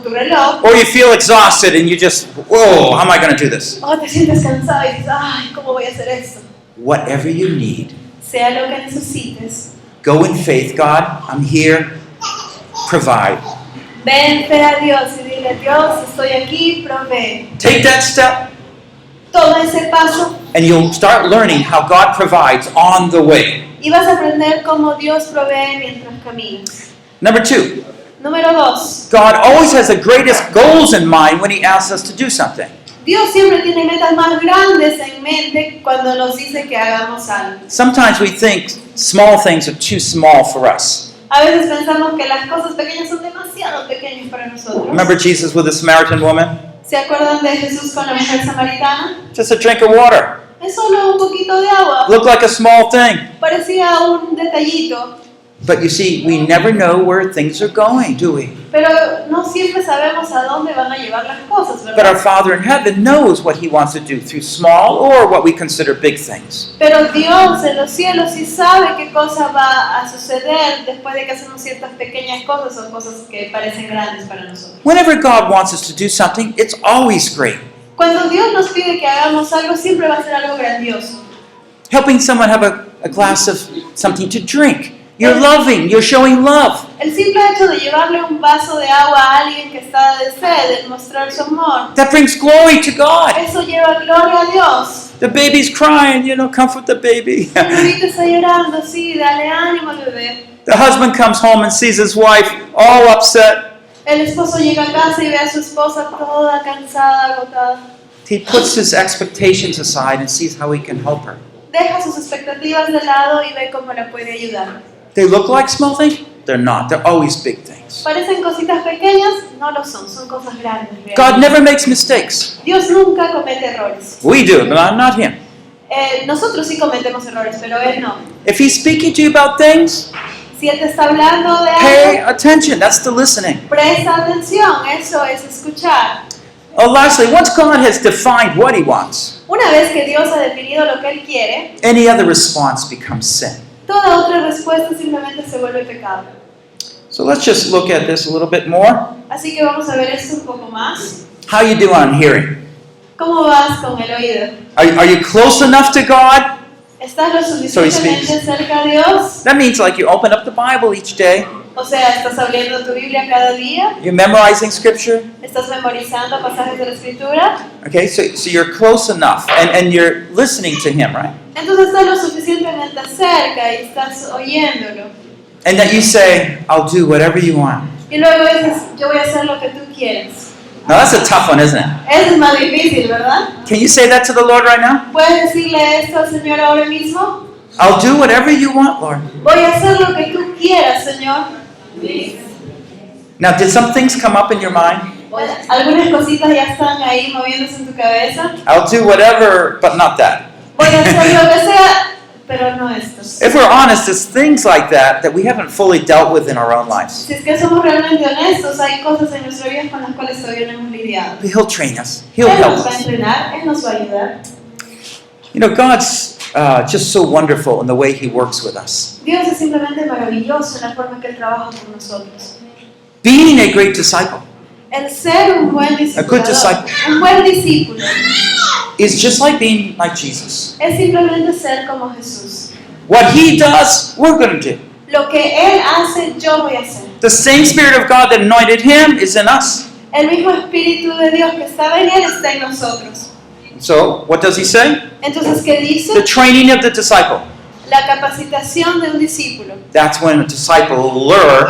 tu reloj, Or you feel exhausted and you just, whoa, how am I going to do this? o te sientes cansado y dices, ay, ¿cómo voy a hacer esto? Whatever you need, Sea lo que necesites, go in faith. God, I'm here. Provide. ven fe a Dios y dile, Dios, estoy aquí, provee. Take that step Toma ese paso and you'll start learning how God provides on the way. y vas a aprender cómo Dios provee mientras caminas. Number 2, Número 2. God always has the greatest goals in mind when He asks us to do something. Dios siempre tiene metas más grandes en mente cuando nos dice que hagamos algo. Sometimes we think small things are too small for us. A veces pensamos que las cosas pequeñas son demasiado pequeñas para nosotros. Remember Jesus with the Samaritan woman? ¿Se acuerdan de Jesús con la mujer samaritana? Just a drink of water. Es solo un poquito de agua. Looked like a small thing. Parecía un detallito. But you see, we never know where things are going, do we? Pero no siempre sabemos a dónde van a llevar las cosas, But our ¿verdad? Father in heaven knows what He wants to do through small or what we consider big things. Pero Dios en los cielos sí sabe qué cosa va a suceder después de que hacemos ciertas pequeñas cosas o cosas que parecen grandes para nosotros. Whenever God wants us to do something, it's always great. Cuando Dios nos pide que hagamos algo, siempre va a ser algo grandioso. Helping someone have a glass of something to drink. You're loving, you're showing love. El simple hecho de llevarle un vaso de agua a alguien que está de sed, de mostrar su amor, That brings glory to God. eso lleva gloria a Dios. The baby's crying, comfort the baby. El bebito está llorando, sí, dale ánimo al bebé. The husband comes home and sees his wife all upset. El esposo llega a casa y ve a su esposa toda cansada, agotada. He puts his expectations aside and sees how he can help her. Deja sus expectativas de lado y ve cómo la puede ayudar. They look like small things? They're not. They're always big things. Parecen cositas pequeñas, no lo son cosas grandes. God realmente. never makes mistakes. Dios nunca comete errores. We do, but not him. Nosotros sí cometemos errores, pero Él no. If he's speaking to you about things, Si Él te está hablando de pay algo, attention. That's the listening. presta atención, eso es escuchar. Oh, lastly, once God has defined what he wants, Una vez que Dios ha definido lo que Él quiere, any other response becomes sin. toda otra respuesta simplemente se vuelve pecado. So let's just look at this a little bit more. Así que vamos a ver esto un poco más. How you do on hearing? ¿Cómo vas con el oído? Are you close enough to God? ¿Estás lo suficientemente cerca de Dios? That means like you open up the Bible each day. O sea, ¿estás abriendo tu Biblia cada día? You're memorizing scripture. ¿Estás memorizando pasajes de la Escritura? Okay, so you're close enough and you're listening to him, right? Entonces estás lo suficientemente cerca y estás oyéndolo. And that you say, I'll do whatever you want. Y luego dices, yo voy a hacer lo que tú quieres. Now that's a tough one, isn't it? Eso es más difícil, ¿verdad? Can you say that to the Lord right now? ¿Puedes decirle esto al Señor ahora mismo? I'll do whatever you want, Lord. Voy a hacer lo que tú quieras, Señor. Now, did some things come up in your mind? Algunas cositas ya están ahí moviéndose en tu cabeza. I'll do whatever, but not that. Voy a hacer lo que sea, pero no esto. If we're honest, it's things like that we haven't fully dealt with in our own lives. Si es que somos realmente honestos, hay cosas en nuestra vida con las cuales todavía no hemos lidiado. But He'll train us. He'll Él help nos va a us. entrenar, Él nos va a ayudar. God's just so wonderful in the way He works with us. Dios es simplemente maravilloso en la forma que Él trabaja con nosotros. Being a great disciple El ser un buen good discípulo, disciple. un buen discípulo, is just like being like Jesus. es simplemente ser como Jesús. What He does, we're going to do. Lo que Él hace, yo voy a hacer. The same Spirit of God that anointed Him is in us. El mismo Espíritu de Dios que estaba en Él está en nosotros. So, what does He say? Entonces, ¿qué dice? The training of the disciple. La capacitación de un discípulo. That's when a disciple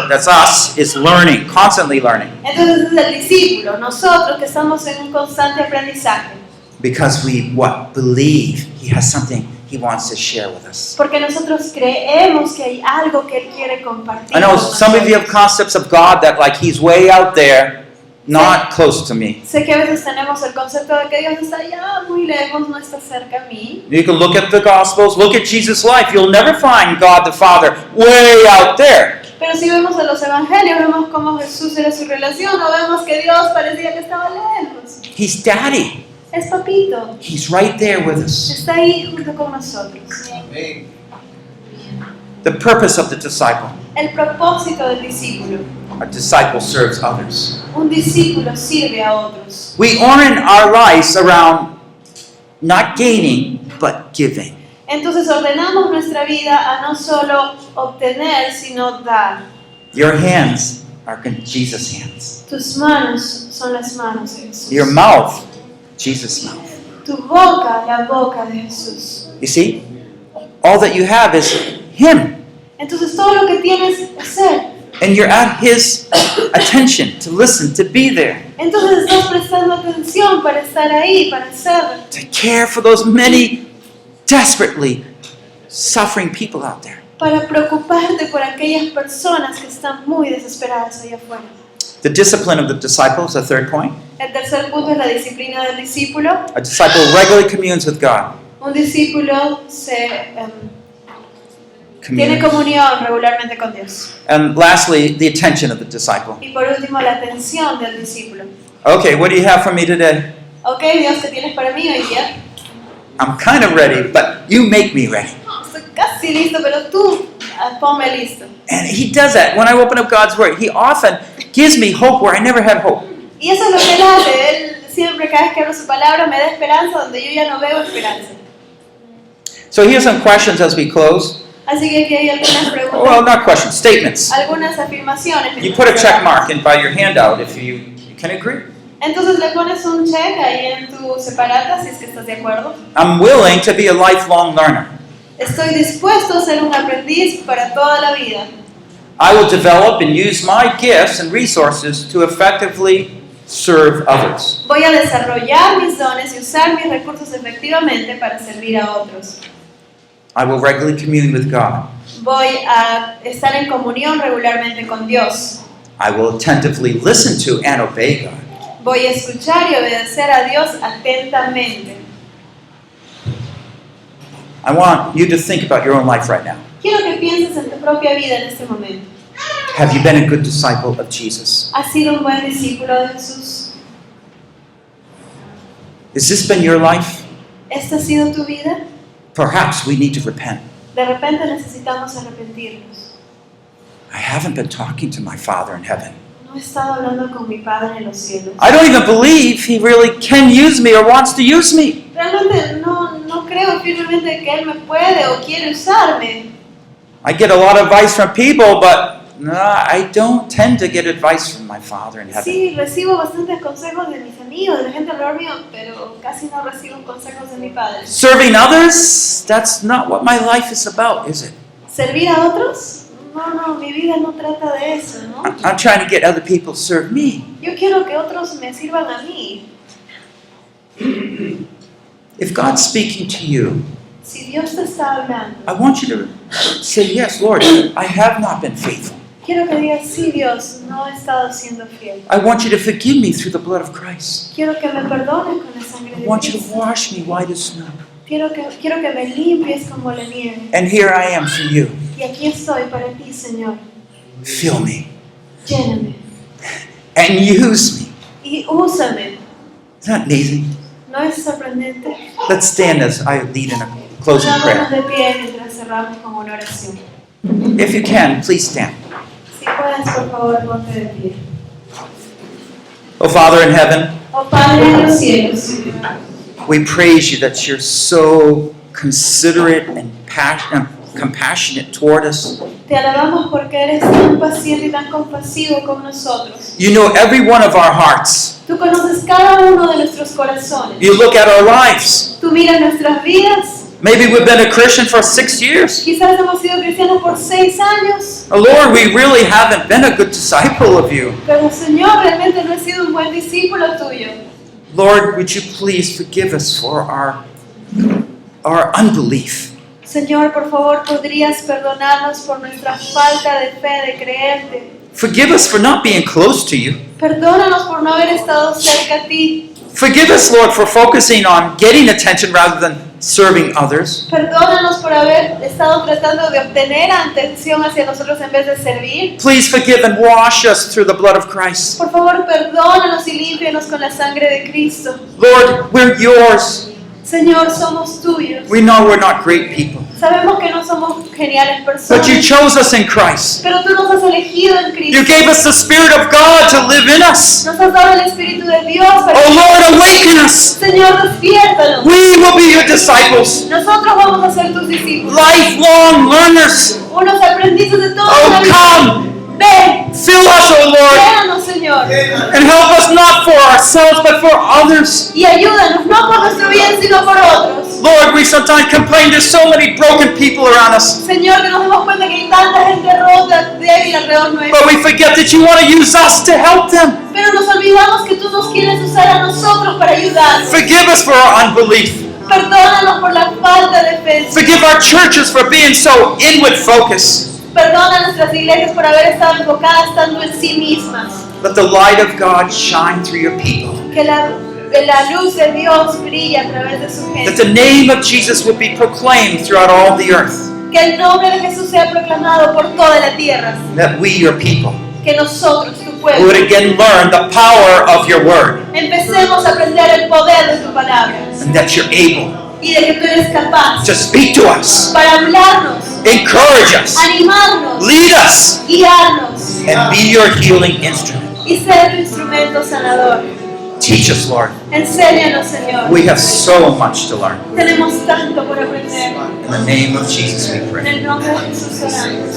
that's us, is learning, constantly learning. Entonces es el discípulo, nosotros que estamos en un constante aprendizaje. Because we believe He has something He wants to share with us. Porque nosotros creemos que hay algo que Él quiere compartir. I know con some of you have nosotros. concepts of God that like He's way out there, not close to me. Sé que a veces tenemos el concepto de que Dios está allá muy lejos, no está cerca a mí. You can look at the Gospels, look at Jesus' life. You'll never find God the Father way out there. Pero si vemos en los evangelios, vemos cómo Jesús era su relación, o vemos que Dios parecía que estaba lejos. He's Daddy. Es papito, He's right there with us. está ahí junto con nosotros. The purpose of the disciple. El propósito del discípulo. A disciple serves others. Un discípulo sirve a otros. We orient our lives around not gaining, but giving. Entonces ordenamos nuestra vida a no solo obtener, sino dar. Your hands are Jesus' hands. Tus manos son las manos de Jesús. Your mouth, Jesus' mouth. Tu boca, la boca de Jesús. You see? All that you have is Him. Entonces todo lo que tienes es Él. And you're at His attention to listen, to be there, Entonces estás prestando atención para estar ahí, para hacerlo. to care for those many desperately suffering people out there. Para preocuparte por aquellas personas que están muy desesperadas allá afuera. The discipline of the disciple is the third point. El tercer punto es la disciplina del discípulo. A disciple regularly communes with God. Un discípulo se Tiene communion. comunión regularmente con Dios. And lastly, the attention of the disciple. Y por último, la atención del discípulo. Okay, what do you have for me today? Ok, Dios, ¿qué tienes para mí hoy día? I'm kind of ready, but you make me ready. Estoy casi listo, pero tú ponme listo. And he does that. When I open up God's Word, he often gives me hope where I never had hope. Y eso es lo que Él hace. Él siempre, cada vez que abro su palabra, me da esperanza donde yo ya no veo esperanza. So here's some questions as we close. Así que aquí hay algunas preguntas, Well, not questions, statements. algunas afirmaciones. You put a check mark in by your handout if you can agree. Entonces le pones un check ahí en tu separata si es que estás de acuerdo. I'm willing to be a lifelong learner. Estoy dispuesto a ser un aprendiz para toda la vida. I will develop and use my gifts and resources to effectively serve others. Voy a desarrollar mis dones y usar mis recursos efectivamente para servir a otros. I will regularly commune with God. Voy a estar en comunión regularmente con Dios. I will attentively listen to and obey God. Voy a escuchar y obedecer a Dios atentamente. I want you to think about your own life right now. Quiero que pienses en tu propia vida en este momento. Have you been a good disciple of Jesus? ¿Has sido un buen discípulo de Jesús? Has this been your life? ¿Esta ha sido tu vida? Perhaps we need to repent. De repente necesitamos arrepentirnos. I haven't been talking to my Father in heaven. No he estado hablando con mi Padre en los cielos. I don't even believe He really can use me or wants to use me. Realmente no creo firmemente que Él me puede o quiere usarme. I get a lot of advice from people, but no, I don't tend to get advice from my Father in heaven. Sí, recibo bastantes consejos de mis amigos, de la gente alrededor mío, pero casi no recibo consejos de mi Padre. Serving others, that's not what my life is about, is it? ¿Servir a otros? No, mi vida no trata de eso, ¿no? I'm trying to get other people to serve me. Yo quiero que otros me sirvan a mí. If God's speaking to you, Si Dios te está hablando, I want you to say, yes, Lord, I have not been faithful. quiero que digas, sí, Dios, no he estado siendo fiel. I want you to forgive me through the blood of Christ. Quiero que me perdones con la sangre I de want you to Cristo. wash me white as snow. Quiero que me limpies como la nieve. And here I am for you. Y aquí estoy para ti, Señor. Fill me Lléname and use me. y úsame. Isn't that amazing? ¿No es sorprendente? Let's stand as I lead in a closing Pongámonos prayer. de pie mientras cerramos con una oración. If you can, please stand. Si puedes, por favor, ponte de pie. Oh, Father in heaven, Oh Padre en los cielos, we praise you that you're so considerate and compassionate toward us. te alabamos porque eres tan paciente y tan compasivo con nosotros. You know every one of our hearts. Tú conoces cada uno de nuestros corazones. You look at our lives. Tú miras nuestras vidas. Maybe we've been a Christian for 6 years. Quizás hemos sido cristianos por 6 años. Oh, Lord, we really haven't been a good disciple of you. Pero Señor, realmente no he sido un buen discípulo tuyo. Lord, would you please forgive us for our unbelief? Señor, por favor, ¿podrías perdonarnos por nuestra falta de fe, de creerte? Forgive us for not being close to you. Perdónanos por no haber estado cerca a ti. Forgive us, Lord, for focusing on getting attention rather than serving others. Perdónanos por haber estado tratando de obtener atención hacia nosotros en vez de servir. Please forgive and wash us through the blood of Christ. Por favor, perdónanos y límpianos con la sangre de Cristo. Lord, we're yours. Señor, somos tuyos. We know we're not great people, Sabemos que no somos geniales but personas, you chose us in Christ. pero tú nos has elegido en You Cristo. gave us the Spirit of God to live in us. Nos has dado el Espíritu de Dios para Oh Lord, awaken us. Señor, despiértanos. We will be your disciples, Nosotros vamos a ser tus discípulos. lifelong learners. Unos aprendices de toda la Oh, vida. come, Ven, fill us, oh Lord, llénanos, Señor. and help us not for ourselves, but for others. Y ayúdanos, no por nuestro bien, sino por otros. Lord, we sometimes complain there's so many broken people around us, Señor, que nos damos cuenta que hay tanta gente rota, débil alrededor nuestro. but we forget that you want to use us to help them. Pero nos olvidamos que tú nos quieres usar a nosotros para ayudarnos. Forgive us for our unbelief. Perdónanos por la falta de fe. Forgive our churches for being so inward focused. Perdona a nuestras iglesias por haber estado enfocadas tanto en sí mismas. Let the light of God shine through your people. Que la luz de Dios brille a través de su That gente. the name of Jesus would be proclaimed throughout all the earth. Que el nombre de Jesús sea proclamado por toda la tierra. That we, your people, Que nosotros, tu would pueblo, again learn the power of your word, empecemos a aprender el poder de tu palabra. and that you're able Y de que tú eres capaz to speak to us, para hablarnos, encourage us, animarnos, lead us, guiarnos and be your healing instrument. y ser tu instrumento sanador. Teach us, Lord. Enséñanos, Señor. We have so much to learn. Tenemos tanto por aprender. In the name of Jesus we En pray. el nombre de Jesús oramos.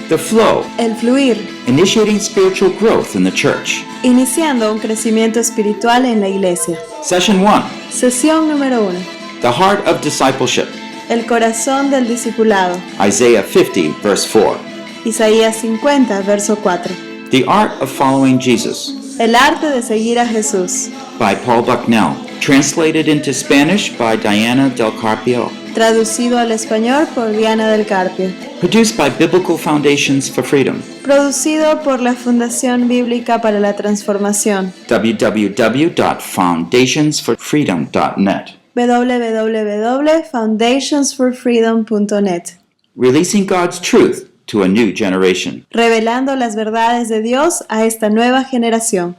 The flow, El fluir, initiating spiritual growth in the church. iniciando un crecimiento espiritual en la iglesia. Session 1, Sesión número 1. the heart of discipleship. El corazón del discipulado. Isaiah 50, verse 4. Isaías 50, verso 4. The art of following Jesus, El arte de seguir a Jesús. by Paul Bucknell. Translated into Spanish by Diana Del Carpio. Traducido al español por Diana del Carpio. Produced by Biblical Foundations for Freedom. Producido por la Fundación Bíblica para la Transformación. www.foundationsforfreedom.net. www.foundationsforfreedom.net. Releasing God's truth to a new generation. Revelando las verdades de Dios a esta nueva generación.